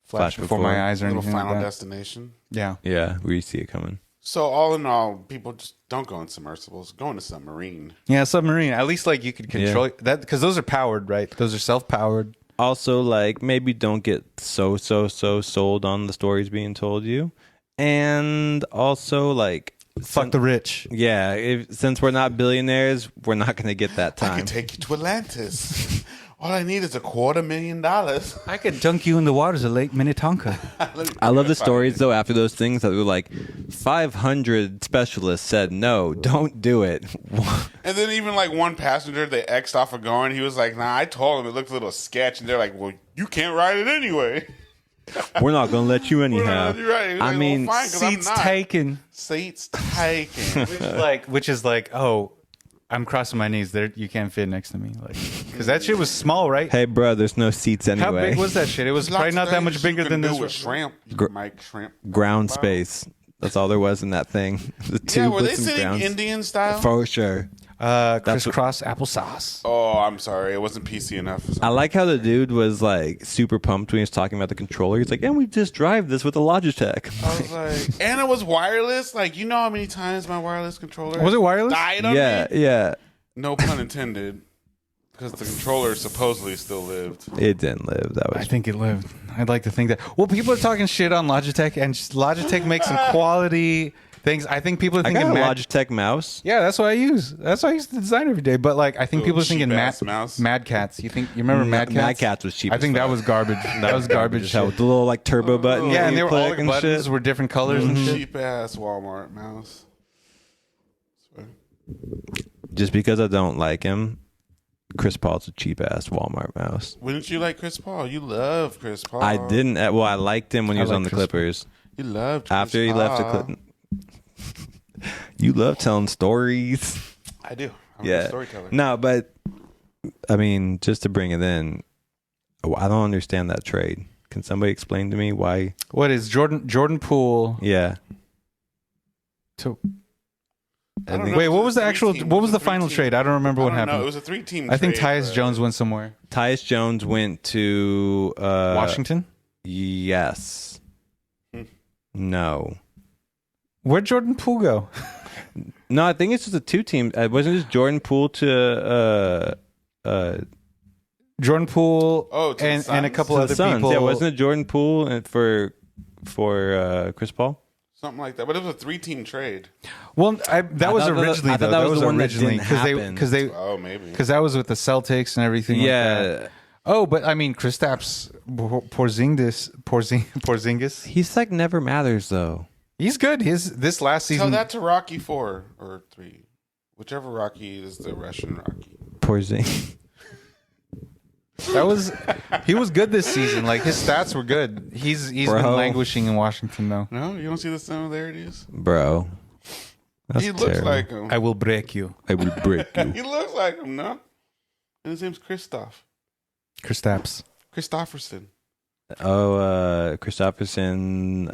flash before my eyes or Little anything Final like that. Destination. Yeah. Yeah, we see it coming. So all in all, people just don't go in submersibles. Go in a submarine. Yeah, submarine. At least like you could control that because those are powered, right? Those are self-powered. Also, like, maybe don't get so sold on the stories being told you. And also, like, Fuck the rich. yeah, since we're not billionaires, we're not going to get that I time. can take you to Atlantis. All I need is $250,000. I could dunk you in the waters of Lake Minnetonka. I love the stories, though, after those things that were like 500 specialists said, no, don't do it. And then even like one passenger, they X'd off of going. He was like, nah, I told him it looked a little sketch. And they're like, well, you can't ride it anyway. We're not gonna let you anyhow. You're right. He's I like, mean, well, fine, 'cause I'm Seats not. taken. Seats taken. Which is like, oh, I'm crossing my knees. There, you can't fit next to me, like, because that shit was small, right? Hey, bro, there's no seats anyway. How big was that shit? It was probably not that much bigger than this. With shrimp. You can make shrimp. Ground space. That's all there was in that thing. The tube Yeah, were with they some sitting grounds. Indian style? For sure. Crisscross applesauce. Oh, I'm sorry. It wasn't PC enough. I like how the dude was like super pumped when he was talking about the controller. He's like, and we just drive this with a Logitech. I was like, and it was wireless. Like, you know how many times my wireless controller Was it wireless? died on Yeah, me? yeah. No pun intended. Because the controller supposedly still lived. It didn't live. That I was think it lived. I'd like to think that. Well, people are talking shit on Logitech, and Logitech makes some quality things. I think people are I thinking got a Logitech mouse. Yeah, that's what I use. That's what I use to design every day. But like, I think people are thinking cheap-ass mouse. Mad Cats. You remember Mad Cats? Mad Cats was cheap. I think that was garbage. That was garbage. Hell, shit. with the little like turbo button. Yeah, that and you they were all click the and buttons shit. were different colors and shit. Cheap ass Walmart mouse. Just because I don't like him, Chris Paul's a cheap ass Walmart mouse. Wouldn't you like Chris Paul? You love Chris Paul. I didn't. Well, I liked him when he was like on the Chris Paul. Clippers. You loved Chris After he left the Paul. Clippers. You love telling stories. I do. I'm a Yeah. storyteller. No, but I mean, just to bring it in, I don't understand that trade. Can somebody explain to me why? What is Jordan Poole? Yeah. To, I don't think- know. wait, It what was the a actual? three-team- What was it the a final three-team. trade? I don't remember what I don't know. happened. It was a 3-team. I think trade, Tyus but- Jones went somewhere. Tyus Jones went to Washington. Yes. No. Where'd Jordan Poole go? No, I think it's just a 2-team. Wasn't just Jordan Poole to Jordan Poole Oh, to the and a Suns? couple the other Suns? people. Yeah, wasn't it Jordan Poole for Chris Paul? Something like that. But it was a 3-team trade. Well, that was originally I thought that was the one that didn't happen. Oh, maybe. because that was with the Celtics and everything. Like that. Yeah. Oh, but I mean, Kristaps Porzingis. He's like never matters though. He's good. This last Tell season. that to Rocky 4 or 3. Whichever Rocky is the Russian Rocky. Porzingis. He was good this season. Like his stats were good. He's Bro. been languishing in Washington though. No? You don't see the similarities? Bro. That's He looks terrible. like him. I will break you, I will break you. He looks like him, no? And his name's Christoph. Kristaps. Christofferson. Oh, Christopherson.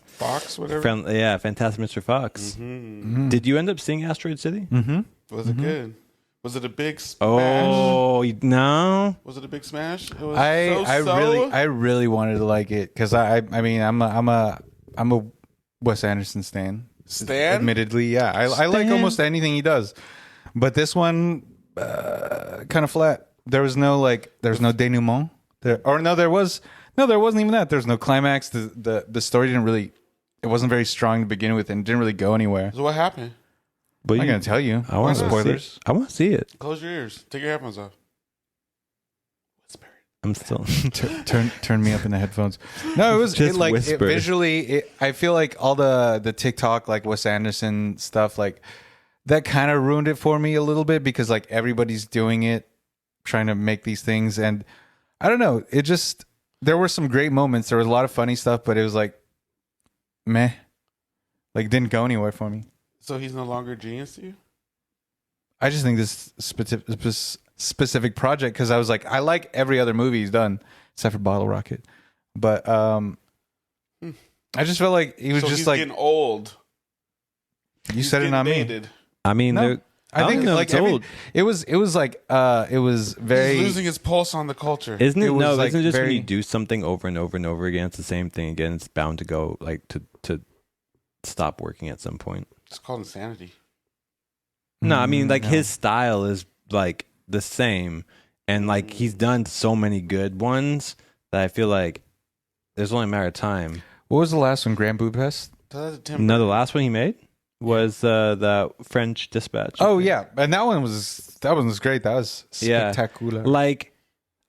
Fox, whatever. Fantastic Mr. Fox. Did you end up seeing Asteroid City? Mm-hmm. Was it good? Was it a big smash? Oh no! Was it a big smash? It was I really wanted to like it because I mean I'm a Wes Anderson stan. Stan? Admittedly, yeah, I like almost anything he does, but this one kind of flat. There was no denouement. There wasn't even that. There's no climax. The story didn't really. It wasn't very strong to begin with, and didn't really go anywhere. So what happened? But I'm not gonna tell you. I want to spoilers. I want to see it. Close your ears. Take your headphones off. Whisper it. I'm still. Turn me up in the headphones. No, it was Just whisper. visually. I feel like all the TikTok like Wes Anderson stuff like that kind of ruined it for me a little bit because like everybody's doing it, trying to make these things, and I don't know. It just there were some great moments. There was a lot of funny stuff, but it was like meh, like didn't go anywhere for me. So he's no longer a genius to you? I just think this specific project because I was like, I like every other movie he's done except for Bottle Rocket, but I just felt like he was So just he's like getting old. you said it, not me. Dated. I mean, No, I think know like it's old. it was like it was very He's losing his pulse on the culture. Isn't it? it was, No, like, isn't it just when very- you do something over and over and over again, it's the same thing again. It's bound to go like to stop working at some point. It's called insanity. No, I mean like no. his style is like the same, and like he's done so many good ones that I feel like there's only a matter of time. What was the last one? Grand Budapest. That's a Tim No, the Burton. last one he made was the French Dispatch. Oh yeah, and that one was great. That was Yeah. spectacular. Like,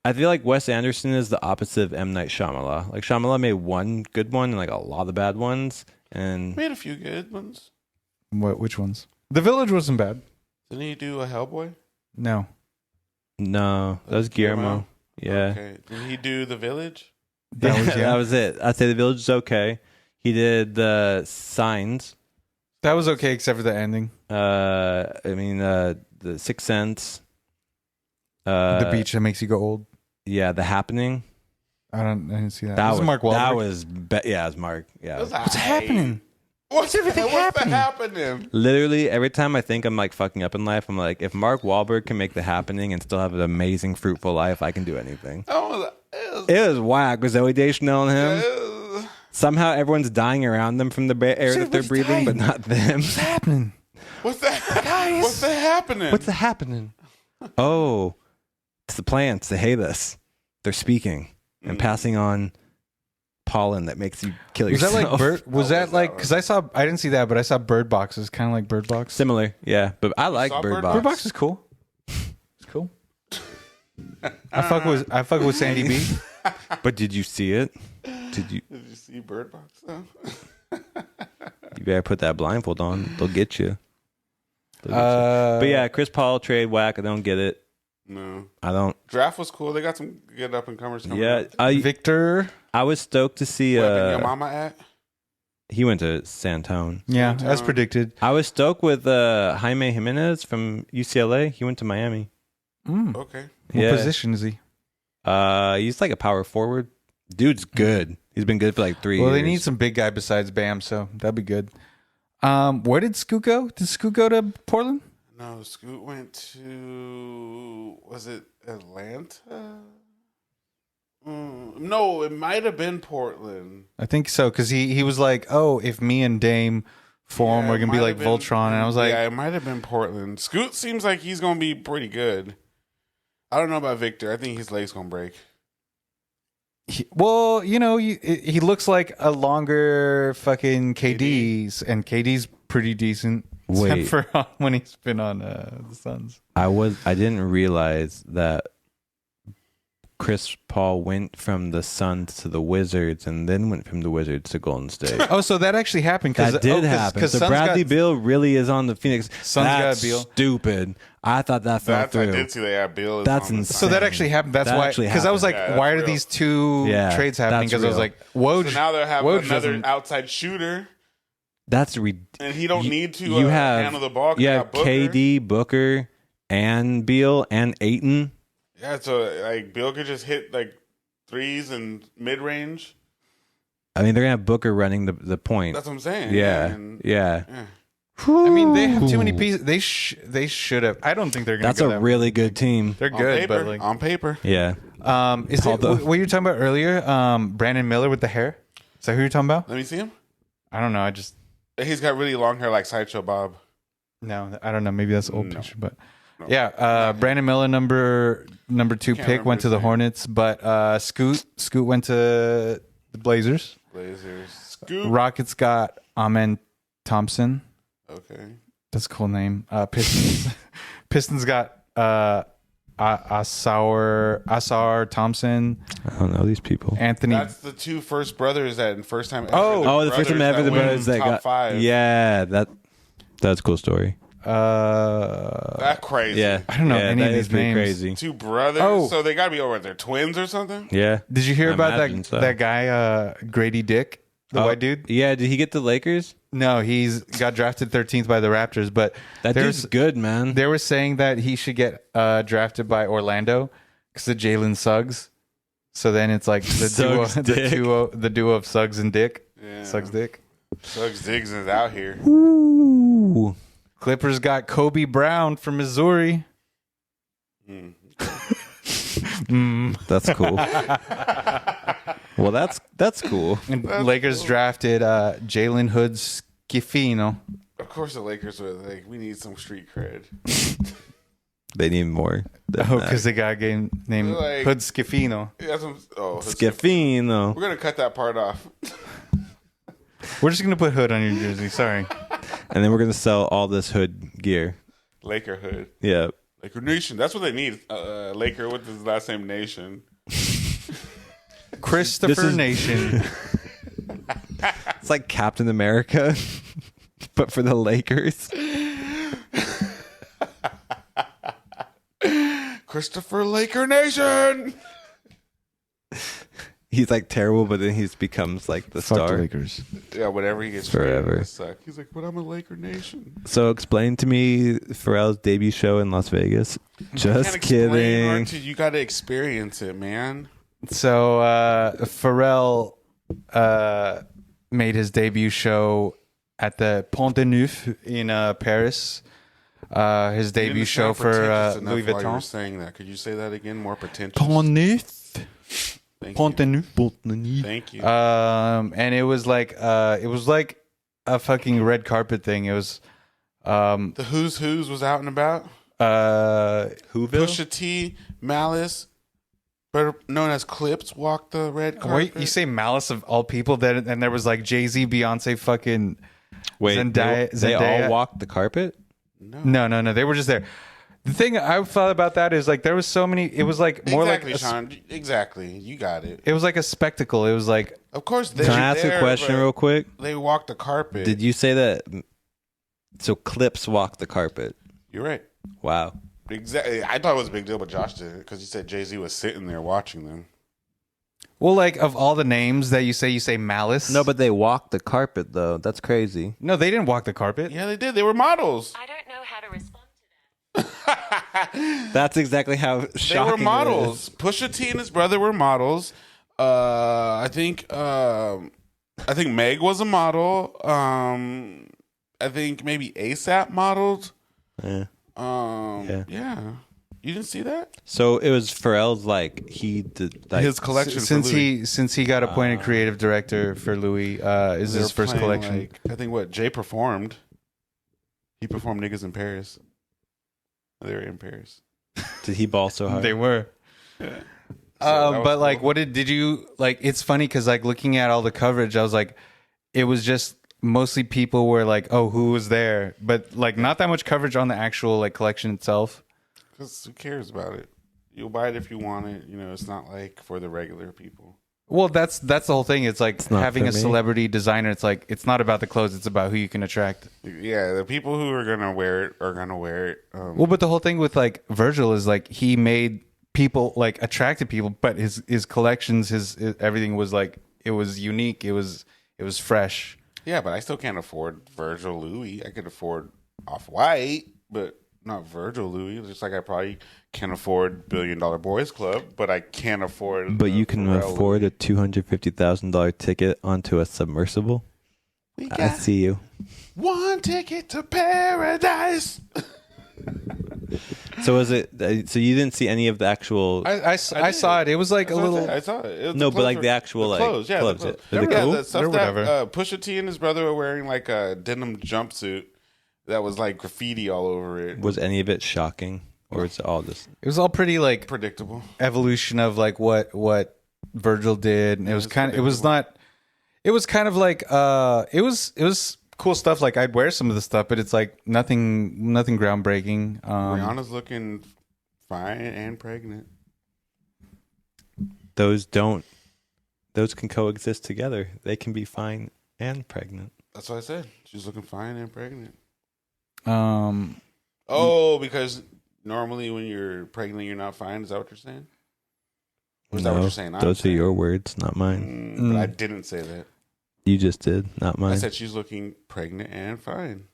I feel like Wes Anderson is the opposite of M. Night Shyamalan. Like, Shyamalan made one good one and, like, a lot of bad ones. And Made a few good ones. Which ones? The Village wasn't bad. Didn't he do a Hellboy? No. no, that was Guillermo. Yeah. Okay. Did he do The Village? That was it. I'd say The Village is okay. He did the Signs. That was okay, except for the ending. The Sixth Sense. The beach that makes you go old. Yeah, The Happening. I didn't see that. That was Mark Wahlberg. That was it was Mark. Yeah. What's happening? What's happening? Literally every time I think I'm like fucking up in life, I'm like, if Mark Wahlberg can make The Happening and still have an amazing, fruitful life, I can do anything. It was whack with Zoe Deschanel and him. Somehow everyone's dying around them from the air that they're breathing, but not them. What's happening? What's happening? What's happening? Oh, it's the plants. They hate us. They're speaking and passing on pollen that makes you kill yourself. Was that like bird? Was that like? Because I didn't see that, but I saw Bird Box. It's kind of like Bird Box. Similar, yeah. But I like Bird Box. Bird Box is cool. It's cool. I fuck with Sandy B. But did you see it? Did you see Bird Box though? You better put that blindfold on. They'll get you. But yeah, Chris Paul trade whack. I don't get it. No, I don't. Draft was cool. They got some good up and comers coming. Yeah, up. Victor. I was stoked to see. Where your mama at? He went to Santone. Yeah, as predicted. I was stoked with Jaime Jimenez from UCLA. He went to Miami. Okay. What position is he? He's like a power forward. Dude's good. He's been good for like 3 years. Well, they need some big guy besides Bam, so that'd be good. Where did Scoot go? Did Scoot go to Portland? No, Scoot went to, was it Atlanta? No, it might have been Portland. I think so, because he was like, oh, if me and Dame form, we're going to be like Voltron. And I was like... Yeah, it might have been Portland. Scoot seems like he's going to be pretty good. I don't know about Victor. I think his leg's going to break. He looks like a longer fucking KD's, and KD's pretty decent. Wait. Except for when he's been on the Suns. I didn't realize that Chris Paul went from the Suns to the Wizards and then went from the Wizards to Golden State. Oh, so that actually happened. That did happen. So Bradley Beal really is on the Phoenix. Suns That's got Beal. Stupid. I thought that fell through. I did see that. Beal is That's on the insane. So that actually happened. That's That why. actually Because I was like, happened. why Yeah, are that's these two trades happening? that's Because I was real. like, Woj. So now they're having Woj another doesn't- outside shooter, That's and he don't need to you have, handle the ball. 'cause You they have got Booker. KD, Booker, and Beal, and Ayton. Yeah, so like Beal could just hit like threes and mid range. I mean, they're going to have Booker running the point. That's what I'm saying. Yeah. And- Yeah. I mean, they have too many pieces. They should have. I don't think they're going to That's go a that really good team. They're On good, paper, but like, on paper. Yeah. is it Although- what you were talking about earlier? Brandon Miller with the hair. Is that who you're talking about? Let me see him. I don't know. I just He's got really long hair like Sideshow Bob. no. I don't know. Maybe that's an old No. picture, but No. yeah. Brandon Miller, number 2 Can't pick, went to remember the his name. Hornets, but Scoot went to the Blazers. Blazers. Scoop. Rockets got Amen Thompson. Okay. That's a cool name. Pistons got Asar Thompson, I don't know these people. Anthony. That's the two first brothers that first time. Oh, the first time ever the brothers that top got 5. Yeah, that's a cool story. That's crazy. Yeah, I don't know any that of is these pretty names. Crazy. Two brothers. Oh. So they got to be over. They're twins or something. Yeah. Did you hear I about imagine so. that guy Grady Dick, the white dude? Yeah, did he get the Lakers? No, he's got drafted 13th by the Raptors, but That dude's good, man. they were saying that he should get drafted by Orlando because of Jalen Suggs. So then it's like the Suggs Dick. the duo of Suggs and Dick. Yeah. Suggs Dick. Suggs Diggs is out here. Ooh. Clippers got Kobe Brown from Missouri. That's cool. Well, that's cool. And Lakers drafted Jalen Hood Schifino. Of course, the Lakers were like, we need some street cred. They need more. Oh, because they got a game named Like- Hood Schifino. Yeah, that's Scaffino. We're gonna cut that part off. We're just gonna put Hood on your jersey. Sorry. And then we're gonna sell all this hood gear. Laker hood. Yeah. Laker Nation. That's what they need. Laker with his last name Nation. Christopher This is- Nation. It's like Captain America, but for the Lakers. Christopher Laker Nation. he's like terrible, but then he becomes like the Fuck star. the Lakers. Yeah, whatever he gets Forever. traded, suck. He's like, but I'm a Laker nation. So explain to me Pharrell's debut show in Las Vegas. Just Can't explain kidding. art to you. You got to experience it, man. So Pharrell made his debut show at the Pont de Neuf in Paris. His debut didn't show sound for pretentious enough Louis while you were Vuitton. saying that. Could you say that again? More pretentious. Pont Neuf. Thank Pont de you. Neuf. Thank you. And it was like a fucking red carpet thing. It was The Who's was out and about. Whoville? Pusha T, Malice, better known as Clips, walked the red carpet. wait, you say Malice of all people? That and there was like Jay-Z, Beyonce, fucking Wait, Zendaya. they all walked the carpet? No. They were just there. The thing I thought about that is like there was so many. It was like more Exactly, like Sean. Exactly. You got it. it was like a spectacle. It was like Of course, they Can I ask a question real quick? They walked the carpet. Did you say that? So Clips walked the carpet. You're right. Wow. Exactly. I thought it was a big deal, but Josh did it because he said Jay-Z was sitting there watching them. well, like of all the names that you say Malice. No, but they walked the carpet though. That's crazy. no, they didn't walk the carpet. Yeah, they did. They were models. I don't know how to respond to that. That's exactly how They shocking were it models. is. Pusha T and his brother were models. I think Meg was a model. I think maybe ASAP modeled. Yeah. Yeah. You didn't see that? So it was Pharrell's like he did like His collection. Since he got appointed creative director for Louis, is his first collection. Like, I think what Jay performed. He performed Niggas in Paris. They were in Paris. did he ball so hard? They were. that was But like, cool. what did you like? It's funny because like looking at all the coverage, I was like, it was just mostly people were like, oh, who was there? But like, not that much coverage on the actual like collection itself. Because who cares about it? You'll buy it if you want it. You know, it's not like for the regular people. Well, that's the whole thing. It's like not having for a me. celebrity designer. It's like it's not about the clothes. It's about who you can attract. Yeah, the people who are gonna wear it are gonna wear it. Well, but the whole thing with like Virgil is like he made people like attracted people, but his collections, his everything was like it was unique. It was fresh. Yeah, but I still can't afford Virgil Louis. I could afford Off-White, but not Virgil Louis. Just like I probably can afford $1 Billion Boys Club, but I can't afford. But you can Pharrell afford Louis. a $250,000 ticket onto a submersible. We I got see you. one ticket to paradise. So was it? So you didn't see any of the actual? I saw it. It was like a little. I saw it. No, but like the actual like clothes. Yeah, clothes. the clothes. Are they Yeah, cool? the stuff Or that whatever. Pusha T and his brother were wearing, like a denim jumpsuit that was like graffiti all over it. Was any of it shocking, or is it all just? It was all pretty like Predictable. evolution of like what Virgil did, and it was kind of it was not. It was kind of like it was cool stuff. Like I'd wear some of the stuff, but it's like nothing groundbreaking. Rihanna's looking fine and pregnant. Those can coexist together. They can be fine and pregnant. That's what I said. She's looking fine and pregnant. Um, Oh, because normally when you're pregnant, you're not fine. Is that what you're saying? Or is that what you're saying? I'm Those are saying? your words, not mine. But I didn't say that. You just did, not mine. I said she's looking pregnant and fine.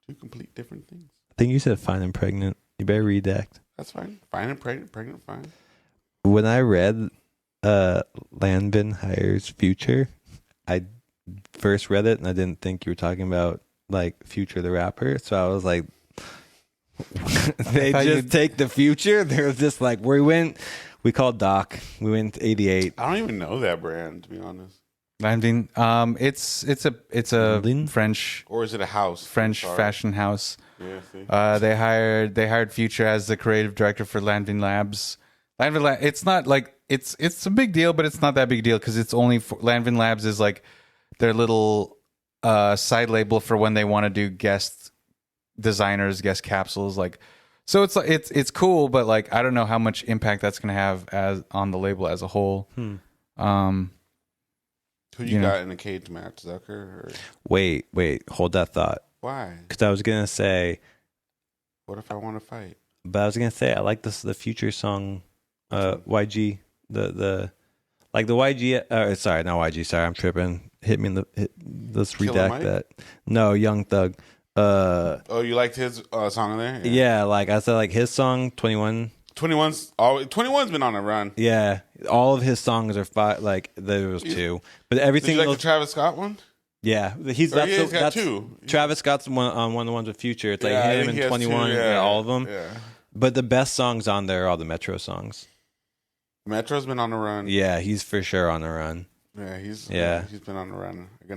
Two complete different things. I think you said fine and pregnant. You better redact. That's fine. Fine and pregnant, fine. When I read Landon hires Future, I first read it and I didn't think you were talking about like Future the rapper. So I was like, they thought just you'd- take the Future. They're just like, we called Doc. We went to 88. I don't even know that brand, to be honest. Landin, it's a Landin? French Or is it a house? Sorry. fashion house. Yeah, see? They hired Future as the creative director for Landin Labs. It's not like it's a big deal, but it's not that big a deal because it's only for, Landin Labs is like their little side label for when they want to do guest designers, guest capsules. Like, so it's cool, but like I don't know how much impact that's gonna have as on the label as a whole. Who you got in a cage match, Zucker? Or Wait, hold that thought. why? Because I was going to say, What if I want to fight? I like the Future song, YG The like the YG. Sorry, not YG. Sorry, I'm tripping. Hit me in the. Let's Killer redact Mike? that. No, Young Thug. Oh, you liked his song in there? Yeah, like I said, like his song 21. 21's been on a run. Yeah, all of his songs are like there was two, but Did everything. you like the Travis Scott one? Yeah, he's Or that's, he's got that's two. Travis Scott's one of the ones with Future. It's like Yeah, I him think and he has 21, two, yeah, all of them. Yeah. But the best songs on there are all the Metro songs. Metro's been on the run. Yeah, he's for sure on the run. Yeah, he's been on the run. Like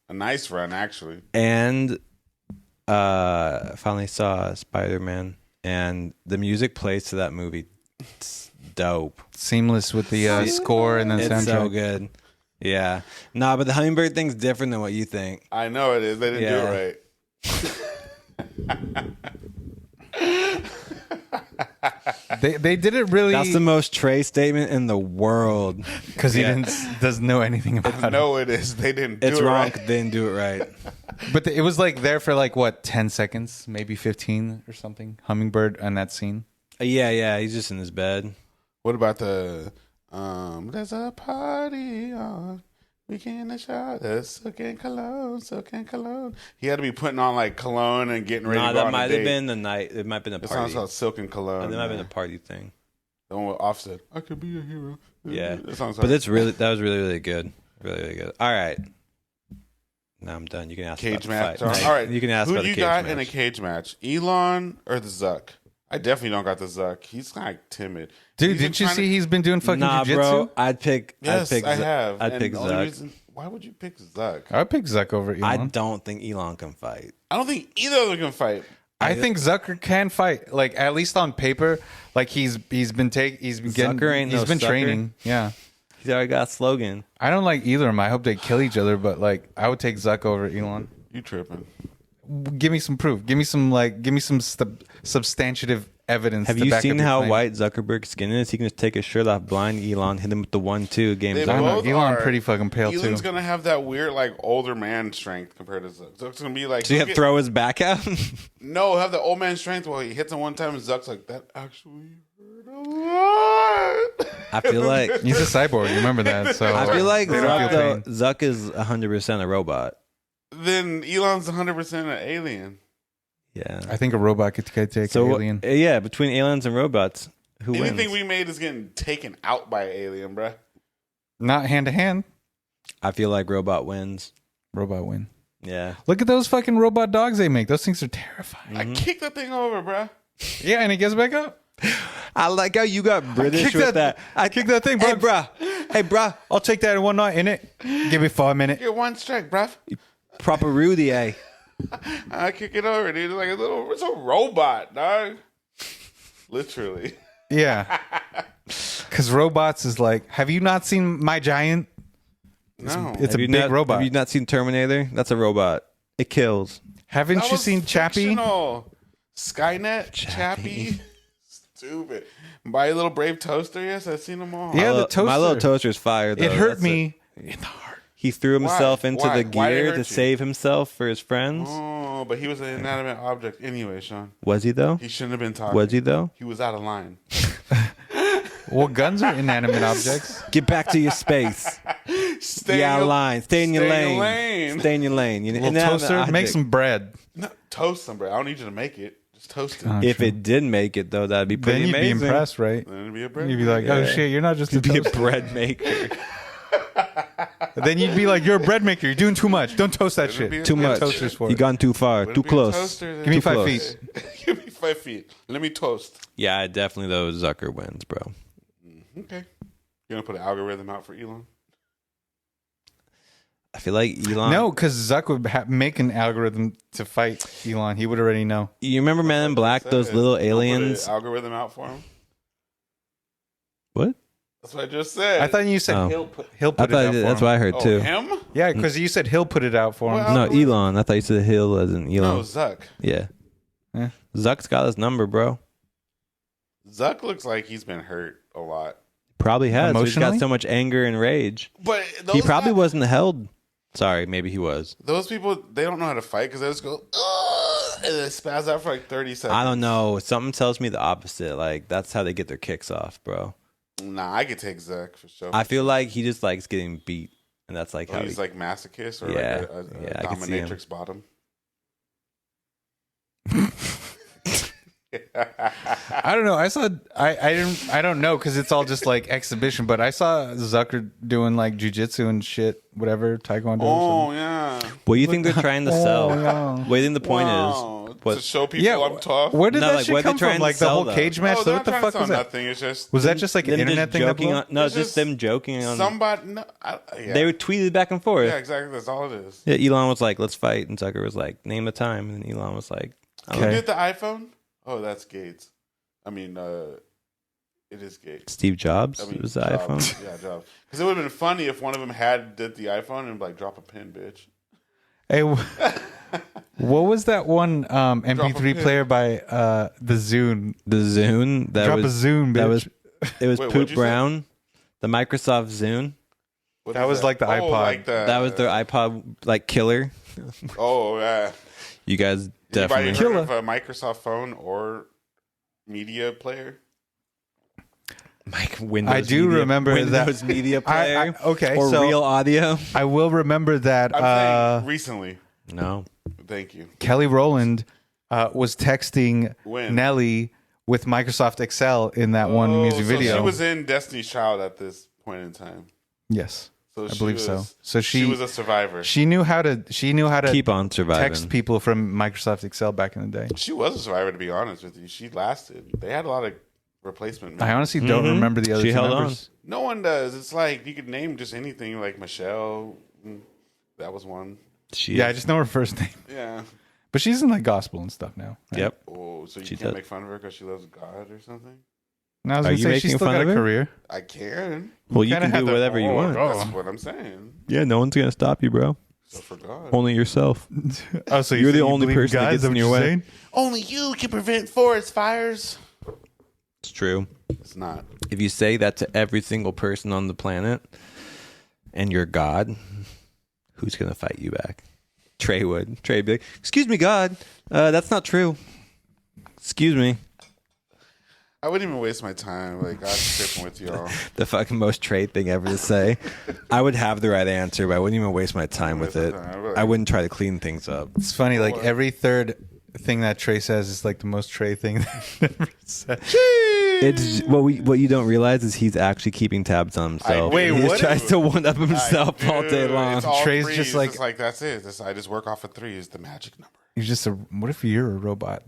a nice run actually. And finally saw Spider-Man, and the music plays to that movie. It's dope. Seamless with the score and then It's soundtrack. so good. Yeah. Nah, but the hummingbird thing's different than what you think. I know it is. They didn't do it right. They did it really That's the most Trey statement in the world. because he doesn't know anything about it. No, it is. They didn't do It's it wrong. right. They didn't do it right. But it was like there for like what 10 seconds, maybe 15 or something. Hummingbird on that scene. Yeah. He's just in his bed. What about the there's a party on weekend shot silk and cologne. He had to be putting on like cologne and getting ready to go That on a might date. have been the night. It might have been a The party. song's called Silk and Cologne. It might have been a party thing. The one with Offset. I could be a hero. Yeah. That song's But that was really good. Really good. All right. Now I'm done. You can ask cage about the match. fight. All right. You can ask Who about do the you cage got match. in a cage match? Elon or the Zuck? I definitely don't got the Zuck. He's kind of timid. Dude, He's been didn't you trying see to- he's been doing fucking Nah, jujitsu? bro. I'd pick. Yes, I have. I'd And pick the only Zuck. reason- why would you pick Zuck? I would pick Zuck over Elon. I don't think Elon can fight. I don't think either of them can fight. I think Zucker can fight, like at least on paper. Like he's been Zucker ain't no sucker. training. Yeah, He's already got a slogan. I don't like either of them. I hope they kill each other, but like I would take Zuck over Elon. You tripping? Give me some proof. Give me some substantive evidence. Have to you back seen up your how claim. white Zuckerberg's skin is? He can just take his shirt off blind. Elon hit him with the 1-2 game. They I don't know. both Elon are. pretty fucking pale Elon's too. gonna have that weird like older man strength compared to Zuck. Zuck's gonna be like So you have to throw his back out? no, have the old man strength while he hits him one time and Zuck's like that actually hurt a lot. I feel like He's a cyborg. You remember that? So I feel like they don't Zuck, feel though, pain. Zuck is 100% a robot. Then Elon's 100% an alien. Yeah. I think a robot could take an alien. Yeah, between aliens and robots, who Anything wins? we made is getting taken out by an alien, bruh. Not hand to hand. I feel like robot wins. Robot win. Yeah. Look at those fucking robot dogs they make. Those things are terrifying. I kicked that thing over, bruh. Yeah, and it gets back up. I like how you got British kicked with that- that. I kick that thing, bro. Hey, bruh. Hey, bruh. I'll take that in one night, innit? Give me 5 minutes. Get one strike, bruh. Proper Rudy, eh? I kick it over, dude. It's a robot, dog. Literally. Yeah. Because robots is like, have you not seen My Giant? No. It's Have a you big not, robot. Have you not seen Terminator? That's a robot. It kills. Haven't That you was seen Chappie? fictional. Skynet? Chappie? Stupid. My Little Brave Toaster? Yes, I've seen them all. Yeah, the My little toaster. toaster's fire, though. It hurt That's me in the heart. He threw himself into Why? the Why did it gear hurt to you? save himself for his friends. Oh, but he was an inanimate object anyway, Sean. Was he, though? He shouldn't have been talking. Was he, though? He was out of line. Well, guns are inanimate objects. Get back to your space. Stay Yeah, in your- line. Stay in your stay lane. lane. Stay in your lane. You know, Little inanimate toaster, make object. some bread. No, toast them, bro. I don't need you to make it. Just toast it. If it did make it, though, that'd be pretty Then you'd amazing. be impressed, right? Then it'd be a bread. You'd be like, oh shit, you're not just a You'd be a toaster. bread maker. Then you'd be like, you're a bread maker. You're doing too much. Don't toast that It'd be shit. a Too bread much. toasters for You it. gone too far. Would it Too be a close. toaster then? Give me Too 5 close. feet. Give me 5 feet. Let me toast. Yeah, I definitely, though, Zucker wins, bro. Okay. You're going to put an algorithm out for Elon? I feel like Elon. No, because Zuck would make an algorithm to fight Elon. He would already know. You remember Men in Black, those Said, little don't put an aliens? algorithm out for him? What? That's what I just said. I thought you said Oh. he'll put I it out thought for that's him. what I heard, Oh, too. him? Yeah, because you said he'll put it out for him. Well, No, algorithm? Elon. I thought you said Hill as in Elon. No, Zuck. Yeah. Eh. Zuck's got his number, bro. Zuck looks like he's been hurt a lot. Probably has. He's got Emotionally? so much anger and rage. But those He probably guys- wasn't held. Sorry, maybe he was. Those people, they don't know how to fight because they just go, "Ugh," and they spaz out for like 30 seconds. I don't know. Something tells me the opposite. Like, that's how they get their kicks off, bro. Nah, I could take Zuck for sure. I feel like he just likes getting beat, and that's like how he's like masochist or Yeah. like a I can see him. dominatrix bottom. I don't know. I don't know because it's all just like exhibition. But I saw Zucker doing like jujitsu and shit, whatever taekwondo. Oh yeah. What do you think they're trying to sell? yeah. What do you think the point Wow. is? What? To show people I'm tough. Where did No, that like, shit what are they come trying from? to Like the sell, whole though? cage match. Oh, So they're what the not fuck trying was to sell that? nothing. It's just Was that just like an Them internet just thing? that joking blew on, up? no, It's just just them joking on. somebody. No, yeah. They were tweeted back and forth. Yeah, exactly. That's all it is. Yeah, Elon was like, "Let's fight," and Zucker was like, "Name a time," and then Elon was like, I don't Who know. did the iPhone? Oh, that's Gates. I mean, it is Gates. Steve Jobs I mean, was the Jobs. iPhone. Yeah, Jobs. Because it would have been funny if one of them had did the iPhone and like drop a pin, bitch. Hey, what was that one MP3 pin. player by the Zune? The Zune. That Drop was a Zune, bitch. that was it was Wait, what'd Poop you say? Brown. The Microsoft Zune. What That is was like the iPod. Like That was their iPod like killer. Oh yeah. You guys Anybody definitely. heard of a Microsoft phone or media player? Windows I do Media- remember Windows that. Media Player. Okay, or so Real Audio. I will remember that I'm saying recently. No. Thank you. Kelly Rowland was texting When? Nelly with Microsoft Excel in that one Oh, music so video. she was in Destiny's Child at this point in time. Yes, So I believe so. was- So she was a survivor. she knew how to Keep on surviving. text people from Microsoft Excel back in the day. She was a survivor, to be honest with you. She lasted. They had a lot of replacement men. I honestly don't remember the other She two held members. No one does. It's like you could name just anything, like Michelle. That was one. Yeah, I just know her first name. Yeah. But she's in like gospel and stuff now. right? Yep. Oh, so you She can't does. make fun of her because she loves God or something? And I was Are gonna you say making she's still fun got a of her? career. I can. Well, you Kinda can had do the- whatever you oh, want. no. That's what I'm saying. Yeah, no one's gonna stop you, bro. So for God. Only yourself. Oh, so You're say the you only believe in person that God, gets is that in what your you're way. saying? Only you can prevent forest fires. It's true. It's not. If you say that to every single person on the planet, and you're God, who's gonna fight you back? Trey would. Trey would be like, "Excuse me, God, that's not true. Excuse me." I wouldn't even waste my time. Like, I'm tripping with y'all. The fucking most Trey thing ever to say. I would have the right answer, but I wouldn't even waste my time with it. I wouldn't try to clean things up. It's funny, like every third thing that Trey says is like the most Trey thing that he ever said. It's what you don't realize is he's actually keeping tabs on himself. Wait, he what? tries to one up himself all day Dude, long. it's all Trey's threes. just like- It's like that's it. I just work off of 3 is the magic number. You're just a. What if you're a robot?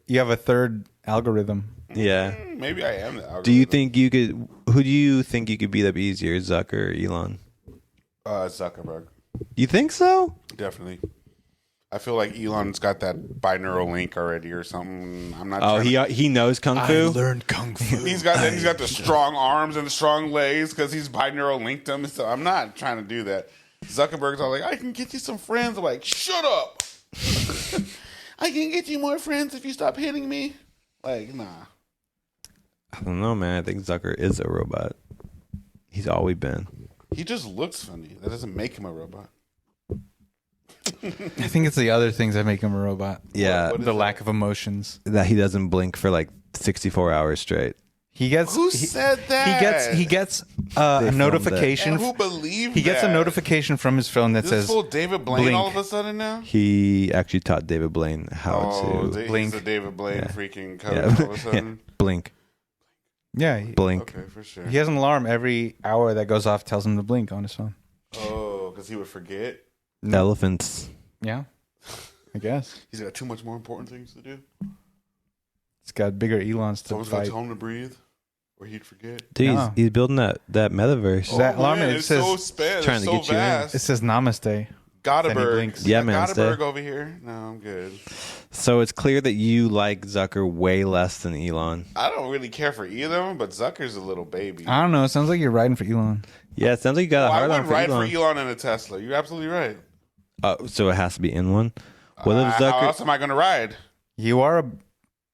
You have a third algorithm. Yeah. Maybe I am the algorithm. Do you think you could? Who do you think you could beat up easier, Zucker or Elon? Zuckerberg? You think so? Definitely. I feel like Elon's got that binaural link already or something. I'm not. Oh, trying to- he knows kung fu. learned kung fu. He's got the strong arms and the strong legs because he's binaural linked them. So I'm not trying to do that. Zuckerberg's all like, I can get you some friends. I'm like, shut up. I can get you more friends if you stop hitting me. Like, nah. I don't know, man. I think Zucker is a robot. He's always been. He just looks funny. That doesn't make him a robot. I think it's the other things that make him a robot. Yeah, What is The that? lack of emotions. that he doesn't blink for like 64 hours straight. He gets. Who he, said that? He gets They a filmed notification. And who believed He gets a that? notification from his phone that This says full David Blaine blink. all of a sudden now? He actually taught David Blaine how to blink. He's a David Blaine Yeah. freaking coach Yeah. all of a Yeah. sudden. blink, Yeah. blink. Okay, for sure. He has an alarm every hour that goes off, tells him to blink on his phone. Oh, because he would forget. Elephants. Yeah. I guess. He's got too much more important things to do. He's got bigger Elons to Someone's going fight. to tell him to breathe, or he'd forget. Dude, No. he's building that metaverse. That alarm, it it's says- so span, trying it's to so get you in. vast. It says Namaste. Then he Gottaberg. blinks. Yeah, man, Gottaberg stay. over here. No, I'm good. So it's clear that you like Zucker way less than Elon. I don't really care for either of them, but Zucker's a little baby. I don't know. It sounds like you're riding for Elon. Yeah, it sounds like you got a I hard on wouldn't for ride Elon. for Elon in a Tesla. You're absolutely right. So it has to be in one. What if How Zucker? else am I going to ride? You are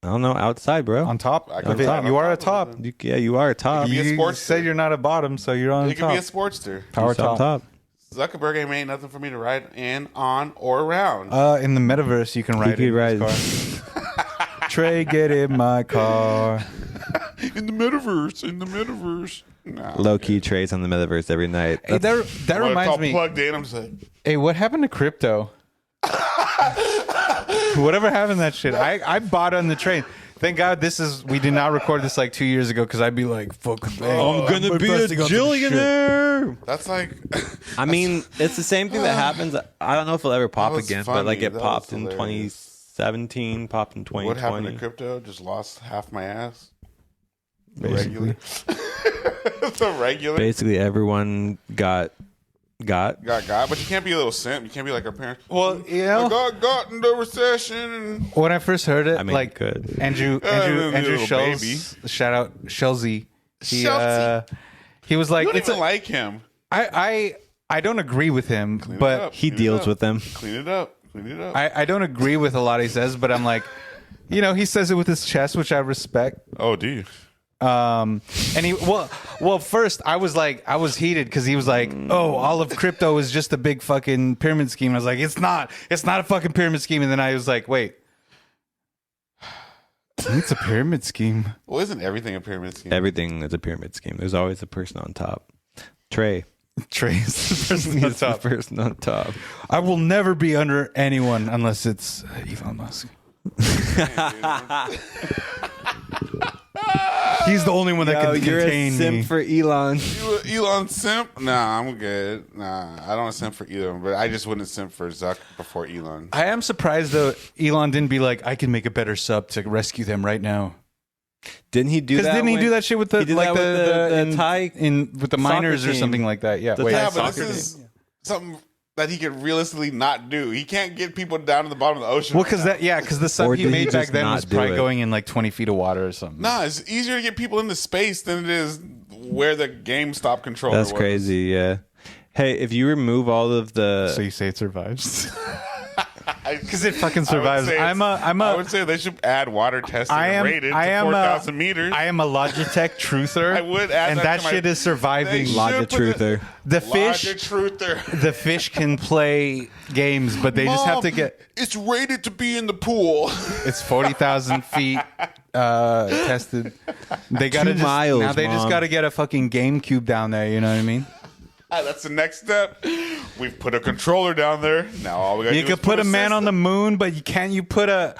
I don't know. Outside, bro. on top. I can of it. ride on You are a top of top. it. You are a top. could be a You sportster. said you're not a bottom, so you're on It could top. be a Sportster. Power He's on top. Zuckerberg ain't nothing for me to ride in, on, or around. In the metaverse, you can ride could in ride- his car. Trey, get in my car. In the metaverse. Nah, Low key Trey's on the metaverse every night. Hey, that When it's reminds all me. plugged in, I'm just like, Hey, what happened to crypto? Whatever happened to that shit? I bought on the train. Thank God we did not record this like 2 years ago because I'd be like, fuck, I'm gonna be a billionaire. that's like, I mean, it's the same thing that happens. I don't know if it'll ever pop was again, funny. but like it That popped was in hilarious. 2017, popped in what happened to 2020. crypto? Just lost half my ass. Basically. The regular. Basically, everyone got. Got, but you can't be a little simp. You can't be like our parents. Well, you I know, got in the recession. And when I first heard it, I mean, like good. Andrew little Shells, shout out Shellsy. Shellsy. He was like, you don't it's even like him. I don't agree with him, Clean it but up, He clean it deals up. with them. Clean it up. I don't agree with a lot he says, but I'm like, you know, he says it with his chest, which I respect. Oh, do you? And he first I was heated because he was like, oh, all of crypto is just a big fucking pyramid scheme. I was like, it's not a fucking pyramid scheme. And then I was like, wait, it's a pyramid scheme. Well, isn't everything a pyramid scheme? Everything is a pyramid scheme. There's always a person on top. Trey. Trey's the person on He's the top. person on top. I will never be under anyone unless it's Elon Musk. He's the only one that can you're contain a simp me. for Elon. You Elon simp? Nah, I'm good. Nah, I don't simp for Elon, but I just wouldn't simp for Zuck before Elon. I am surprised though Elon didn't be like, I can make a better sub to rescue them right now. Didn't he do that? Because didn't he do that shit with the He did like that with the Thai with the miners or team. something like that? Yeah, The wait. Thai Yeah, but soccer this is something that he could realistically not do. He can't get people down to the bottom of the ocean. Well, because the sub Or he did he made back just then not was do probably it? going in like 20 feet of water or something. Nah, it's easier to get people into space than it is where the GameStop controller That's was. crazy, yeah. Hey, if you remove all of the... So you say it survives? Because Because it fucking survives. I would say they should add water testing rated to 4,000 meters. I am a Logitech truther. I would add and that that to my- shit is surviving. They should Logic put truther. The fish, Truther. the fish can play games, but they just have to get. It's rated to be in the pool. It's 40,000 feet tested. They got to 2 miles, now. They just Mom. got to get a fucking GameCube down there. You know what I mean? That's the next step. We've put a controller down there. Now all we got to You do is could put a man on the system. moon, but you can't. You put a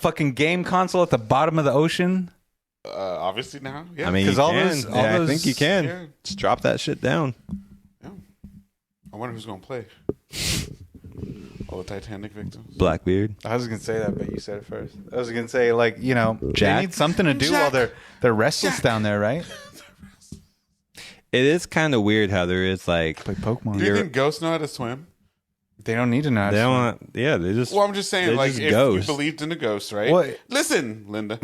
fucking game console at the bottom of the ocean. Obviously now. Yeah. I mean, 'Cause you all can. those- all I those- think you can. Yeah. Just drop that shit down. Yeah. I wonder who's going to play. All the Titanic victims. Blackbeard. I was gonna say that, but you said it first. I was gonna say, like, you know, Jack? they need something to do while they're restless down there, right? It is kind of weird how there is like... Play Pokemon. Do you think ghosts know how to swim? They don't need to know. They don't want... Yeah, they just... Well, I'm just saying, They're like, just if ghosts. you believed in a ghost, right? What? Listen, Linda.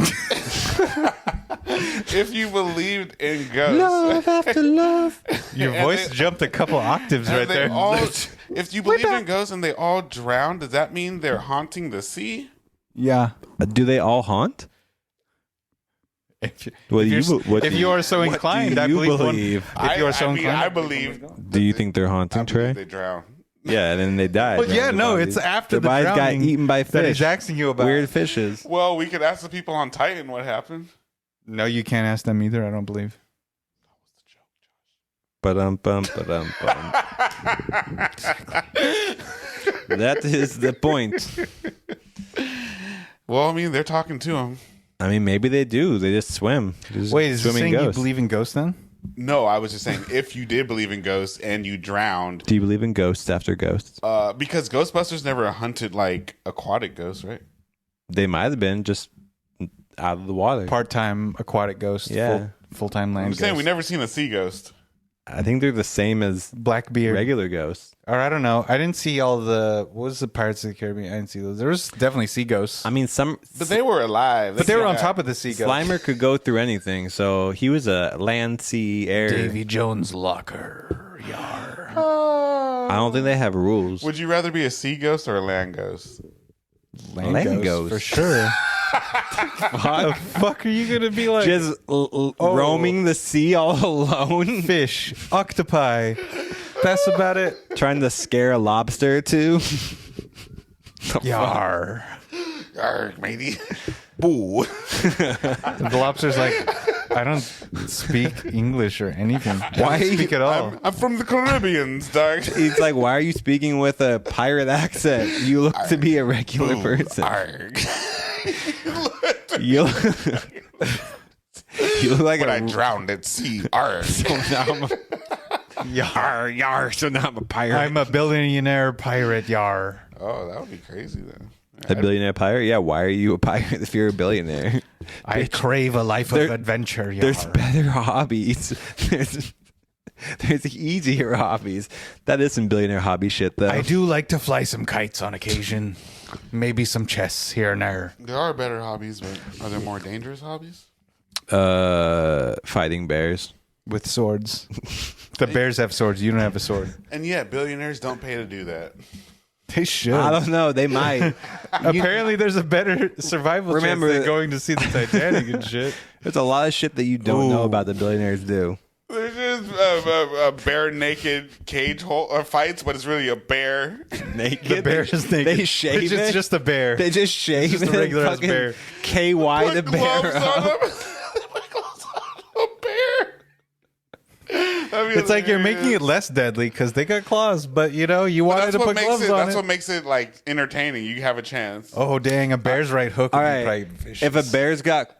If you believed in ghosts, Love after love. Your And voice they- jumped a couple octaves and right they there. all, if you believe in ghosts and they all drown, does that mean they're haunting the sea? Yeah. Do they all haunt? If you, What if do you you're- be- what if do you you- are so what inclined, do I you believe. believe? If you are so I mean, inclined, I believe. Do you think they're haunting, I Trey? believe they drown. Yeah, and then they die. Well, yeah, no, it's after Their the bodies got drowning eaten by fish. that he's asking you about. Weird fishes. Well, we could ask the people on Titan what happened. No, you can't ask them either. I don't believe. Bum. That is the point. Well, I mean, they're talking to him. I mean, maybe they do. They just swim. They're just Wait, is this swimming saying you ghosts. believe in ghosts then? No, I was just saying, if you did believe in ghosts and you drowned, Do you believe in ghosts after ghosts? because Ghostbusters never hunted like aquatic ghosts, right? They might have been just out of the water. Part-time aquatic ghost. Yeah. Full-time land I'm ghost. saying we never seen a sea ghost. I think they're the same as Blackbeard. regular ghosts. Or I don't know. I didn't see all the. What was the Pirates of the Caribbean? I didn't see those. There was definitely sea ghosts. I mean, But they were alive. But they were on top of the sea ghost. Slimer could go through anything, so he was a land, sea, air. Davy Jones' locker. Yar. I don't think they have rules. Would you rather be a sea ghost or a land ghost? Land ghost. for sure. What the fuck are you gonna be like? Just roaming the sea all alone, Fish, octopi. That's about it. trying to scare a lobster or two. Yar. Arr, matey. boo. The lobster's like, I don't speak English or anything. Why speak at all? I'm from the Caribbean, dog. He's like, why are you speaking with a pirate accent? You look to be a regular person. Arg. You look like When I drowned at sea. Arg. Yar. So now I'm a pirate. I'm a billionaire pirate, yar. Oh, that would be crazy then. A billionaire pirate? Yeah, why are you a pirate if you're a billionaire? I crave a life of adventure, yar. There's better hobbies. There's easier hobbies. That is some billionaire hobby shit, though. I do like to fly some kites on occasion. Maybe some chess here and there. There are better hobbies, but are there more dangerous hobbies? Fighting bears. With swords. The bears have swords. You don't have a sword. And yet, billionaires don't pay to do that. They should. I don't know. They might. Apparently, there's a better survival chance than going to see the Titanic and shit. There's a lot of shit that you don't know about the billionaires do. There's just a bare naked cage fights, but it's really a bear. Naked. The bear is naked. They shave It's it. just a bear. They just shave It's just it. a regular ass fucking bear. KY the Put bear. gloves on them. Put gloves on a bear. It's like you're making it less deadly because they got claws, but you know you wanted to put gloves on That's it. what makes it like entertaining. You have a chance. Oh dang! A bear's right hook. All would be right. probably vicious. If a bear's got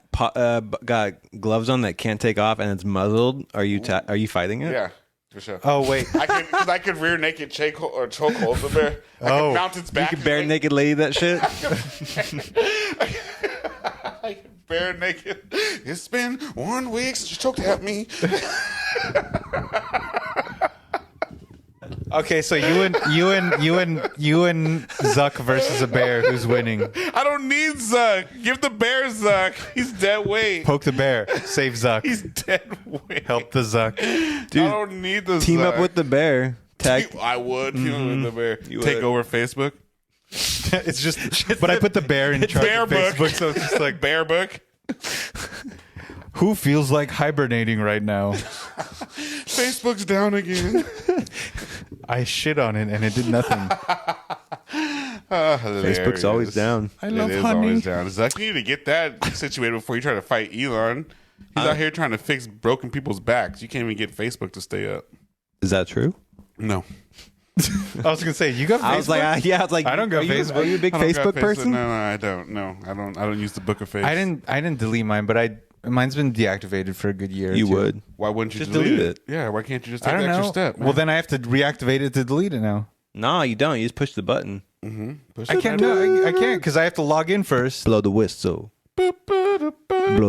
gloves on that can't take off and it's muzzled, are you fighting it? Yeah, for sure. Oh wait. I could rear naked choke hold the bear. I could mount its You back. can bare naked lady that shit. I could bare naked. It's been 1 week since you choked at me. Okay, so you and Zuck versus a bear. Who's winning? I don't need Zuck. Give the bear Zuck. He's dead weight. Poke the bear. Save Zuck. He's dead weight. Help the Zuck. Dude, I don't need the team Zuck. up with the bear. Tag. I would. Team up with the bear. You Take would. over Facebook. It's just. But I put the bear in charge Bear of book. Facebook, so it's just like Bear book. who feels like hibernating right now? Facebook's down again. I shit on it and it did nothing. Facebook's always down. I love It is honey. always down. Zuck, you need to get that situated before you try to fight Elon. He's out here trying to fix broken people's backs. You can't even get Facebook to stay up. Is that true? No. I was gonna say you got Facebook. I was like, I don't go Facebook. Are you a big I don't got Facebook person? No, I don't. No, I don't use the Book of Face. I didn't delete mine, but mine's been deactivated for a good year. You or two. would. Why wouldn't you Just delete delete it? Yeah, why can't you just I take don't the extra know. step? Well, then I have to reactivate it to delete it now. No, you don't. You just push the button. Push I it can't. down. No, I can't because I have to log in first. Blow the whistle. Blow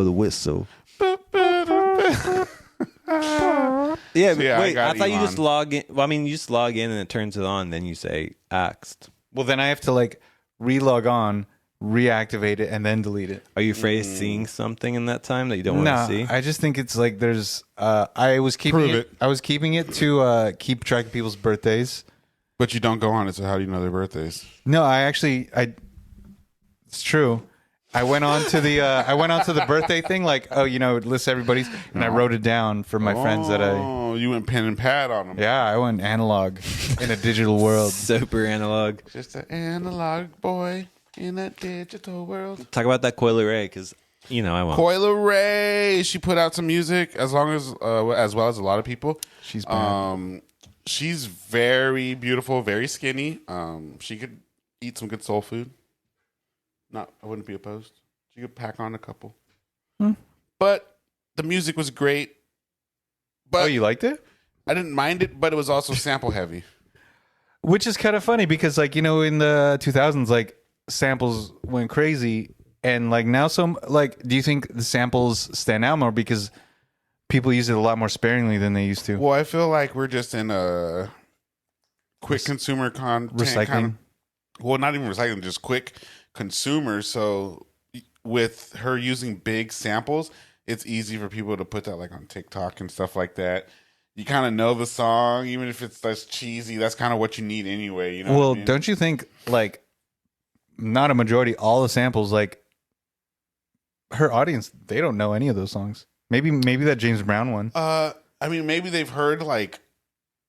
the whistle. Yeah, So, yeah, I wait. got I thought you Elon. just log in. Well, I mean, you just log in and it turns it on. Then you say axed. Well, then I have to like re-log on, reactivate it, and then delete it. Are you afraid of seeing something in that time that you don't want No, to see? I just think it's like there's. I was keeping Prove it. it. I was keeping it to keep track of people's birthdays. But you don't go on it, so how do you know their birthdays? No, It's true. I went on to the birthday thing, like, oh, you know, it lists everybody's, and I wrote it down for my friends that I. Oh, you went pen and pad on them. Yeah, I went analog in a digital world. Super analog. Just an analog boy in a digital world. Talk about that Coil Ray, because you know I won't. Coil Ray, she put out some music as well as a lot of people. She's bad. She's very beautiful, very skinny. She could eat some good soul food. I wouldn't be opposed. She could pack on a couple. But the music was great. But Oh, you liked it? I didn't mind it, but it was also sample heavy. Which is kind of funny because, like, you know, in the 2000s, like, samples went crazy. And, like, now do you think the samples stand out more because people use it a lot more sparingly than they used to? Well, I feel like we're just in a quick consumer content Recycling. kind of, well, not even recycling, just quick consumers. So with her using big samples, it's easy for people to put that like on TikTok and stuff like that. You kind of know the song, even if it's less cheesy. That's kind of what you need anyway. You know. Well, what I mean? don't you think, like, not a majority, all the samples, like, her audience, they don't know any of those songs. Maybe that James Brown one. I mean, maybe they've heard like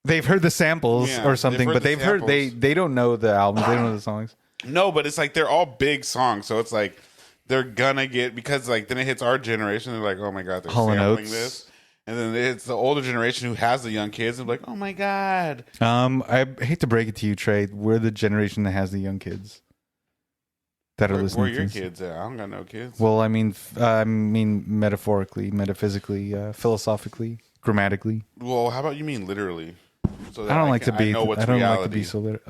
They've heard the samples Yeah, or something, they've heard but the they've heard they don't know the albums. They don't know the songs. no, but it's like they're all big songs, so it's like they're gonna get, because like then it hits our generation. They're like, oh my god, they're Hall and sampling Oates. this, and then it's the older generation who has the young kids and like, oh my god. I hate to break it to you, Trey. We're the generation that has the young kids that are listening. Where to your this. kids at? I don't got no kids. Well, I mean metaphorically, metaphysically, philosophically, grammatically. Well, how about you mean literally? So that I don't like to I be. know what's I don't reality. like to be so.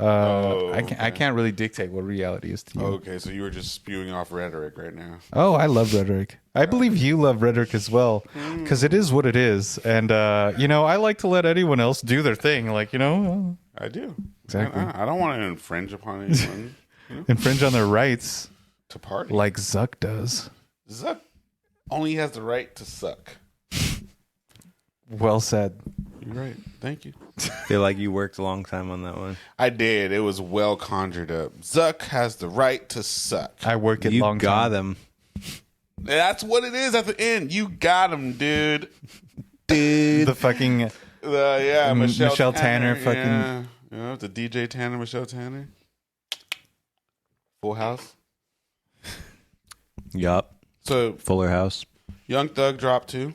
I can't. I Okay. can't really dictate what reality is to you. Okay, so you were just spewing off rhetoric right now. Oh, I love rhetoric. I believe you love rhetoric as well, because it is what it is. And I like to let anyone else do their thing. Like, I do. Exactly. I don't want to infringe upon anyone. infringe on their rights, To party. like Zuck does. Zuck only has the right to suck. Well said. You're right. Thank you. I feel like you worked a long time on that one. I did. It was well conjured up. Zuck has the right to suck. I work it You long got time. them. That's what it is at the end. You got him, dude. The fucking Michelle Tanner, fucking- the DJ Tanner, Michelle Tanner. Full House. Yup. So Fuller House. Young Thug dropped too.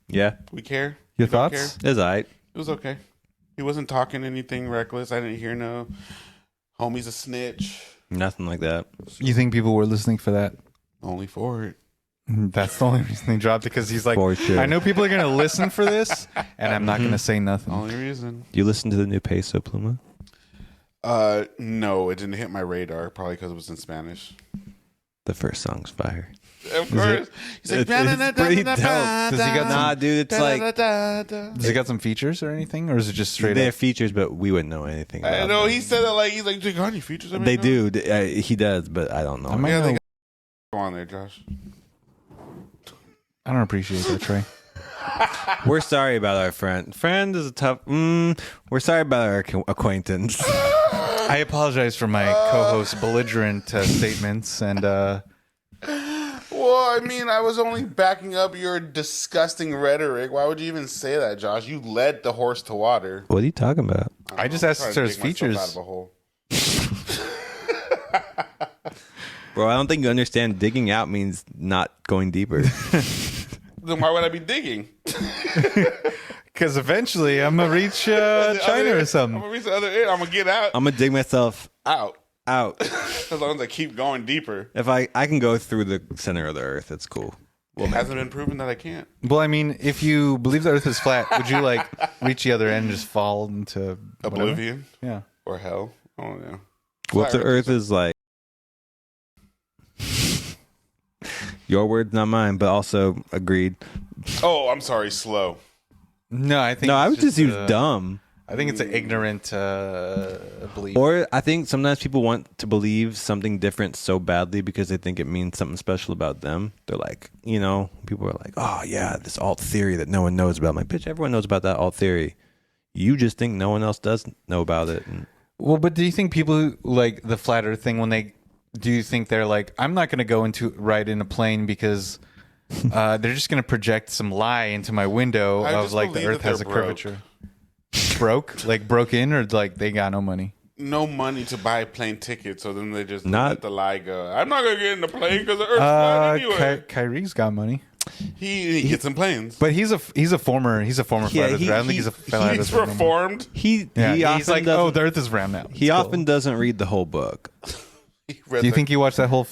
Yeah. We care. Your We don't thoughts? care. It's all right. It was okay. He wasn't talking anything reckless. I didn't hear no homie's a snitch. Nothing like that. You think people were listening for that? Only for it. That's the only reason they dropped it, because he's like, For sure. I know people are going to listen for this, and I'm not going to say nothing. Only reason. You listen to the new Peso Pluma? No, it didn't hit my radar. Probably because it was in Spanish. The first song's fire. Of course. He's like, It's pretty dope. Does he got Nah, dude, it's like Does it got some features or anything, or is it just straight they up? have features, but we wouldn't know anything about I know them. he said that like he's like, do you got any features? I mean, They no. do. He does, but I don't know. I might Yeah, know. they got go on there, Josh. I don't appreciate that, Trey. We're sorry about our friend. Friend is a tough. We're sorry about our acquaintance. I apologize for my co-host's belligerent statements, and Well, I mean, I was only backing up your disgusting rhetoric. Why would you even say that, Josh? You led the horse to water. What are you talking about? I just I'm asked trying for to his dig myself features. out of a hole. Bro, I don't think you understand. Digging out means not going deeper. Then why would I be digging? Because eventually I'm gonna reach China or I'm something. gonna reach the other end. I'm gonna get out. I'm gonna dig myself Out. out. As long as I keep going deeper. If I can go through the center of the earth, it's cool. It hasn't been proven that I can't. Well, I mean, if you believe the Earth is flat, would you like reach the other end and just fall into whatever? Oblivion Yeah. or hell. I don't know. What if the Flat earth is like? Your words, not mine, but also agreed. Oh, I'm sorry. Slow. No, I think No, I it's would just use uh, dumb. I think it's an ignorant belief. Or I think sometimes people want to believe something different so badly because they think it means something special about them. They're like, people are like, oh yeah, this alt theory that no one knows about. I'm like, bitch, everyone knows about that alt theory. You just think no one else does know about it. Well, but do you think people who like the flat Earth thing, do you think they're like, I'm not going to go ride in a plane because they're just going to project some lie into my window I of just like the believe Earth that has a they're broke. curvature. Broke in, or like they got no money? No money to buy plane tickets, so then they just Not- let the lie go. I'm not gonna get in the plane because the Earth's flat anyway. Kyrie's got money, He gets in planes. but he's a former flat Earther. I don't think he's a flat He's Earther anymore. reformed. He Yeah, he's often like, doesn't, the Earth is round now. he often doesn't read the whole book. He read Do you the- think he watched that whole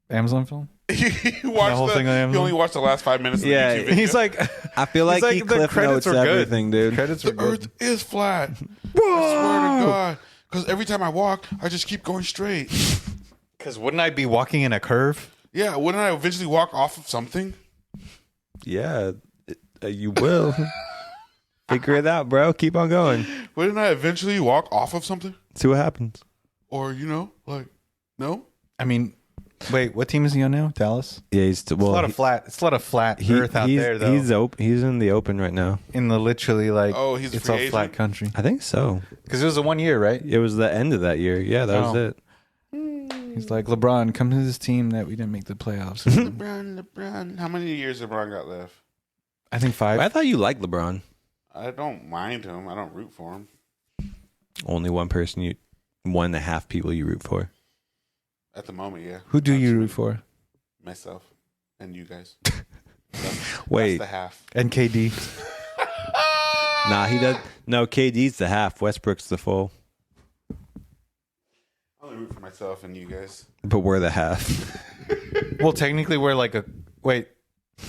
Amazon film? he watched whole thing on he Amazon? only watched the last 5 minutes of Yeah, the YouTube video. He's like, I feel like, he's he the cliff credits notes are good. everything, dude. Credits are the Earth good. is flat. I swear to God. Because every time I walk, I just keep going straight. Because wouldn't I be walking in a curve? Yeah, wouldn't I eventually walk off of something? Yeah, you will. Figure it out, bro. Keep on going. Wouldn't I eventually walk off of something? See what happens. Or, no? I mean, wait, what team is he on now? Dallas. Yeah, he's It's a lot of flat Earth out he's, there, though. He's in the open right now. in the literally like, Oh, he's a it's free all flat agent? country. I think so. Because it was a 1 year, right? It was the end of that year. Yeah, that was Oh. it. He's like, LeBron, come to this team that we didn't make the playoffs. LeBron. How many years LeBron got left? I think 5. I thought you liked LeBron. I don't mind him. I don't root for him. Only one and a half people you root for. At the moment, yeah. Who do you root for? Myself and you guys. Wait. That's the half. And KD. Nah, he does. No, KD's the half. Westbrook's the full. I only root for myself and you guys. But we're the half. Well, technically, we're like a wait.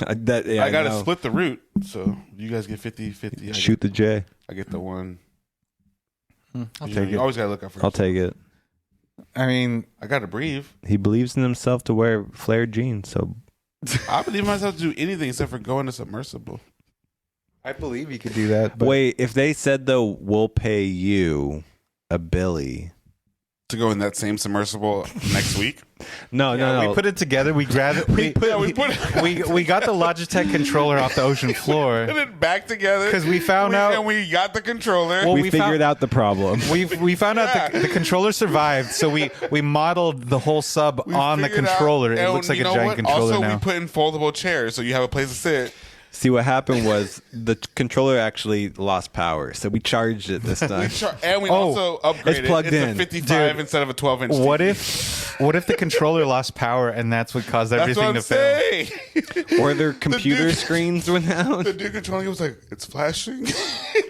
I got to split the root, so you guys get 50-50. Shoot the J. I get the one. I'll You take You it. always got to look out for I'll yourself. take it. I mean, I got to breathe. He believes in himself to wear flared jeans. So I believe myself to do anything except for go into submersible. I believe you could do that. But wait, if they said though, we'll pay you a Billy. To go in that same submersible next week. No, no. we put it together. We grabbed it. We got the Logitech controller off the ocean floor Put it back together 'Cause we found out- and we got the controller. Well, we we figured found- out the problem. We found out the controller survived, so we modeled the whole sub We on the figured out- controller. It and looks like you a know giant what? controller Also, now. we put in foldable chairs so you have a place to sit. See, what happened was the controller actually lost power, so we charged it this time. And we also upgraded. It's plugged in. A 55 Dude, instead of a 12-inch. What if the controller lost power and that's what caused That's everything what I'm to fail? saying. Or their computer dude- screens went out. The dude controlling it was like, it's flashing.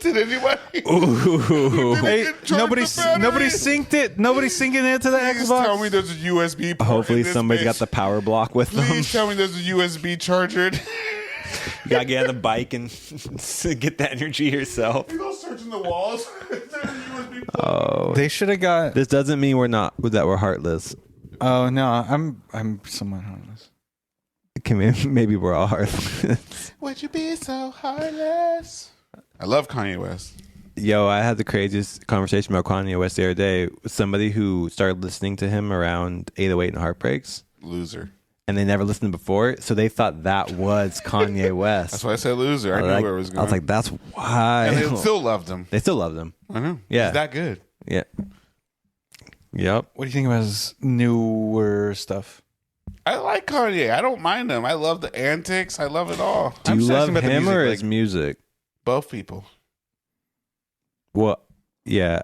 Did anybody? Ooh. Hey, Charge nobody the battery. nobody synced it. Nobody's syncing it to the Please tell me Xbox. there's a USB port. Hopefully in this somebody's got bitch. the power block with them. Please tell me there's a USB charger. You gotta get on the bike and get the energy yourself. You go searching the walls. There's a USB plug. Oh, They should have got. this doesn't mean we're heartless. Oh no, I'm somewhat honest. Maybe we're all heartless. Would you be so heartless? I love Kanye West. Yo, I had the craziest conversation about Kanye West the other day with somebody who started listening to him around 808 and Heartbreaks, Loser. and they never listened before, so they thought that was Kanye West. That's why I said loser. I knew where it was going. I was like, that's why. and they still loved him. They still loved him. I know. Yeah. He's that good. Yeah. Yep. What do you think about his newer stuff? I like Kanye. I don't mind him. I love the antics. I love it all. Do I'm you just love asking about the him music, or like- his music? Both people. Well, yeah.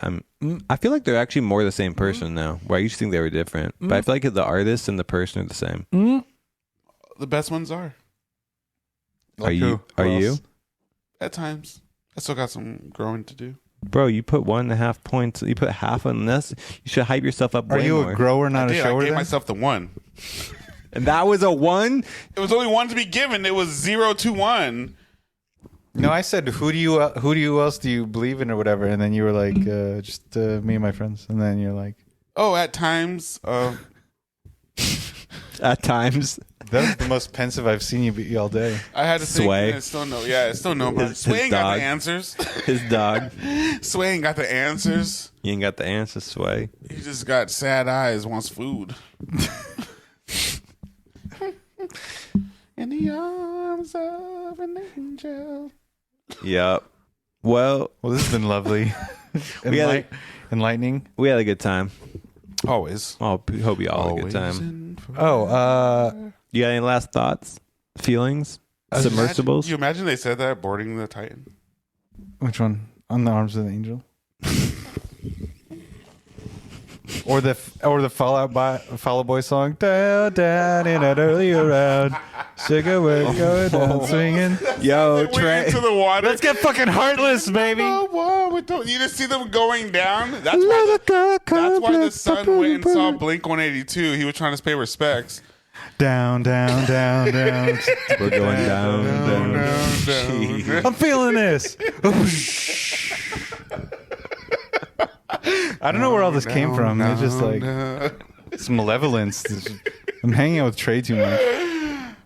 I feel like they're actually more the same person now. Where I used to think they were different, but I feel like the artist and the person are the same. The best ones are. Are you? Are you? At times. I still got some growing to do. Bro, you put 1.5 points. You put half on this. You should hype yourself up. Are way you more. a grower, not a I shower? gave then? myself the 1. And that was a 1. It was only 1 to be given. It was 0 to 1. No, I said who do you else do you believe in or whatever, and then you were like just me and my friends, and then you're like Oh, at times. At times. that's the most pensive I've seen you be all day. I had to Sway. think. I still know. Yeah, I still know. But His Sway ain't got dog. the answers. His dog. Sway ain't got the answers. You ain't got the answer, Sway. He just got sad eyes, wants food. In the arms of an angel. Yep. Well, Well, this has been lovely, enlightening. we had a good time. Always. Oh, hope you all had a good time. and forever. Oh, You got any last thoughts? Feelings? Submersibles? You imagine they said that boarding the Titan? which one? On the arms of the angel, or the Fall Out Boy song? Down, down in an earlier round, sugar we're going down swinging. Yo, They went into the water. Let's get fucking heartless, baby. You just see them going down. That's why the son went and saw Blink 182. He was trying to pay respects. Down, down, down, down. We're going down. down. I'm feeling this. I don't know where all this came from. It's just like it's malevolence. I'm hanging out with Trey too much.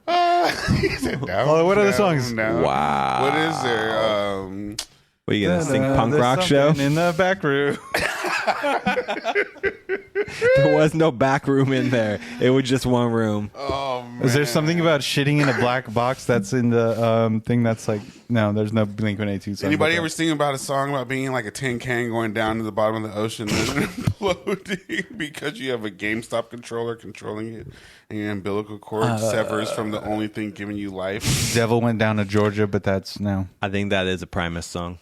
Oh, what other songs? Wow. What is there? What are you going to sing? Punk There's rock show? something in the back room. There was no back room in there. It was just one room. Oh, man. Is there something about shitting in a black box that's in the thing that's like no? There's no Blink-182 song. Anybody about ever sing about a song about being like a tin can going down to the bottom of the ocean and then imploding because you have a GameStop controller controlling it and your umbilical cord severs from the only thing giving you life? that? Devil went down to Georgia, but that's no. I think that is a Primus song.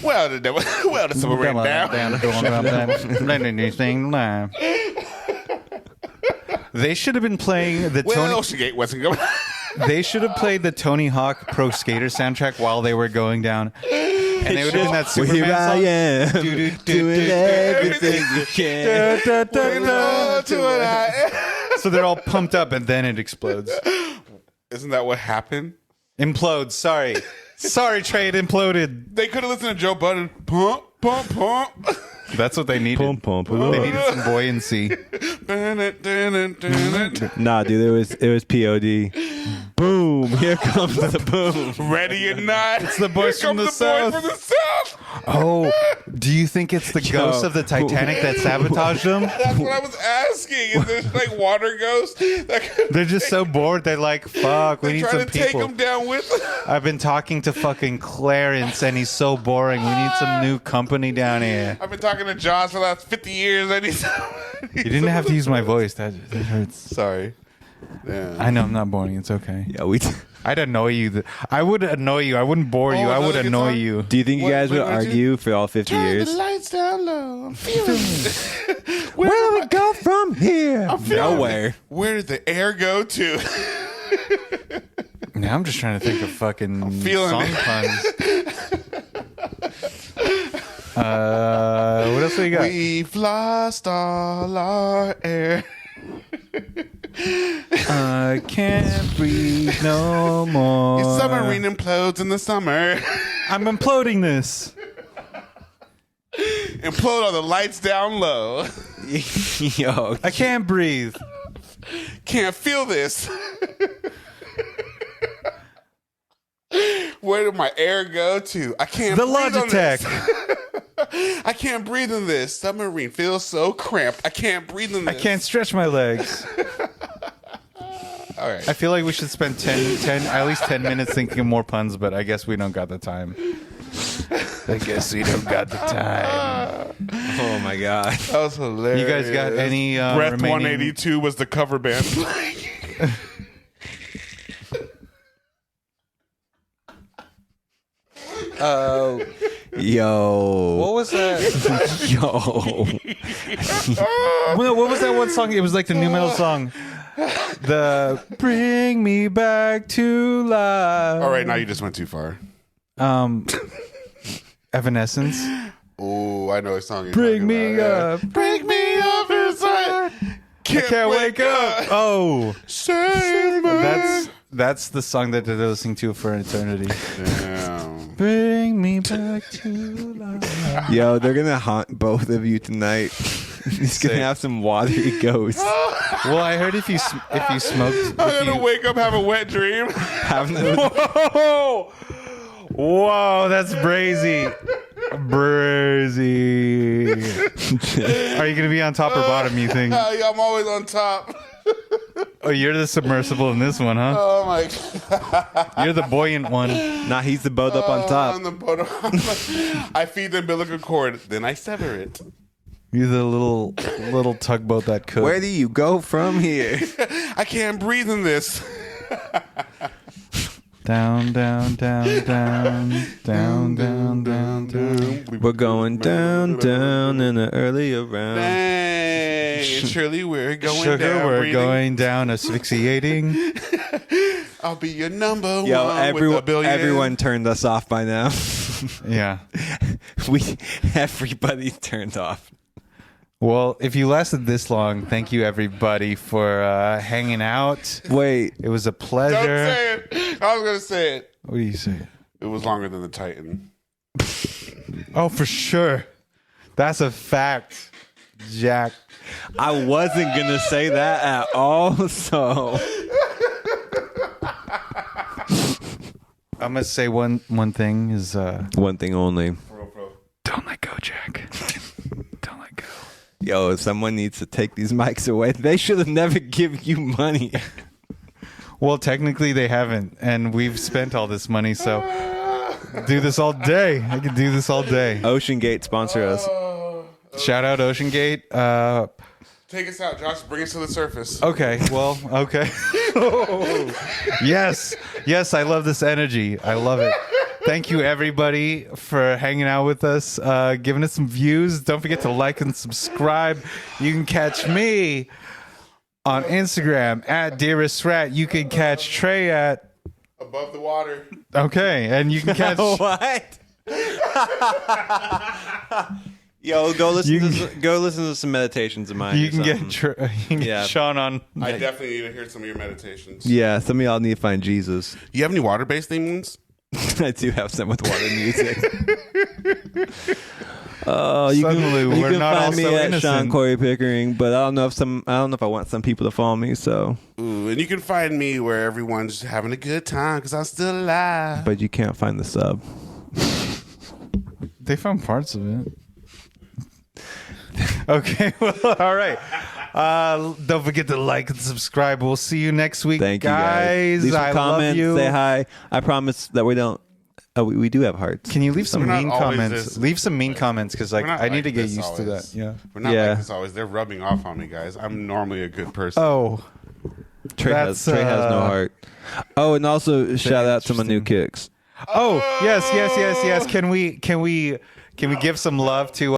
Well, the submarine down. Down, down, down, down, down, anything live. They should have been playing the Well, Tony. OceanGate wasn't going. They should have played the Tony Hawk Pro Skater soundtrack while they were going down, and they would have been that Well, Superman here I song. am, doing everything you can. So they're all pumped up, and then it explodes. Isn't that what happened? Implodes. Sorry, Trey. It imploded. They could have listened to Joe Budden. Pump, pump, pump. That's what they needed. Pump, pump, They pump. needed some buoyancy. Nah, dude, it was POD. Boom! Here comes the boom. Ready or not, It's the boys here from comes the boys south. from the south. Oh, do you think it's the ghost of the Titanic that sabotaged them? That's what I was asking. Is there like water ghosts? That could They're just so bored. They're like, "Fuck, we they're need trying some to take people." them down with. I've been talking to fucking Clarence, and he's so boring. We need some new company down here. I've been talking to Josh for the last 50 years. I need some. You didn't have to use my voice. That hurts. Sorry. Yeah. I know I'm not boring. It's okay. Yeah, we. I'd annoy you. I would annoy you. I wouldn't bore you. I would another annoy guitar? you. Do you think you guys would what did argue for all 50 Turn years? the lights down low. I'm feeling it. Where do we go from here? feeling Nowhere. Where did the air go to? Now I'm just trying to think of fucking feeling song it. puns. What else do you got? We've lost all our air. I can't breathe no more. Your submarine implodes in the summer. I'm imploding this. Implode all the lights down low. Yo, I can't breathe. Can't feel this. Where did my air go to? I can't The breathe on Logitech. this. I can't breathe in this. Submarine feels so cramped. I can't breathe in I this. can't stretch my legs. All right. I feel like we should spend 10 at least 10 minutes thinking of more puns, but I guess we don't got the time. I guess we don't got the time. oh my god. That was hilarious. You guys got any Breath remaining... 182 was the cover band playing. Yo. What was that? Yo. What was that one song? It was like the new metal song. The Bring Me Back to Life. All right, now you just went too far. Evanescence. Oh, I know a song. You're Bring talking me about. up. Bring me up inside. Can't wake up. Oh, Save me. that's the song that they're listening to for eternity. Damn. Bring me back to life. Yo, they're gonna haunt both of you tonight. He's gonna have some watery ghosts. Well, I heard if you smoked, I'm gonna wake up, have a wet dream. Having the- Whoa, that's brazy. Brazy. Are you gonna be on top or bottom? You think? I'm always on top. Oh, you're the submersible in this one, huh? Oh my god. You're the buoyant one. Nah, he's the boat up on top. On the bottom. I feed the umbilical cord, then I sever it. You're the little tugboat that could. Where do you go from here? I can't breathe in this. Down, down, down, down, down, down, down, down. We're going down, down in the early around. Dang. And surely we're going Sugar, down. we're breathing. going down, asphyxiating. I'll be your number Yo, one with a billion. everyone turned us off by now. Yeah. Everybody turned off. Well, if you lasted this long, thank you everybody for hanging out. Wait, It was a Don't pleasure. say it. I was gonna say it. What do you say? It was longer than the Titan. Oh, for sure. That's a fact, Jack. I wasn't gonna say that at all. So I'm gonna say one thing is one thing only. don't let go, Jack. Don't let go. Yo, someone needs to take these mics away. They should have never given you money. Well, technically they haven't, and we've spent all this money, so do this all day. I could do this all day. OceanGate sponsor us. Shout out OceanGate. Take us out, Josh. Bring us to the surface. Okay, well, okay. Yes, I love this energy. I love it. Thank you, everybody, for hanging out with us, giving us some views. Don't forget to like and subscribe. You can catch me On Instagram at Dearest Rat. You can catch Trey at Above the Water. Okay, and you can catch What? Yo, go listen to some meditations of mine. you can get Yeah. Sean on. I definitely need to hear some of your meditations. Yeah, some of y'all need to find Jesus. You have any water-based themes? I do have some with water music. Oh, you Suddenly, can, you we're can not find all me so at innocent. Sean Corey Pickering, but I don't know if I want some people to follow me. So, Ooh, and you can find me where everyone's having a good time because I'm still alive. but you can't find the sub. They found parts of it. Okay, well, all right. Don't forget to like and subscribe. We'll see you next week, Thank you, guys. Leave some I comments. love you. Say hi. I promise that we don't. Oh, we do have hearts. Can you leave some We're not mean always comments? this- Leave some mean comments because like We're not I need like to get this used to that. always. Yeah. We're not Yeah. like this always. They're rubbing off on me, guys. I'm normally a good person. Oh, Trey has no heart. Oh, and also shout out to my new kicks. yes. Can we give some love to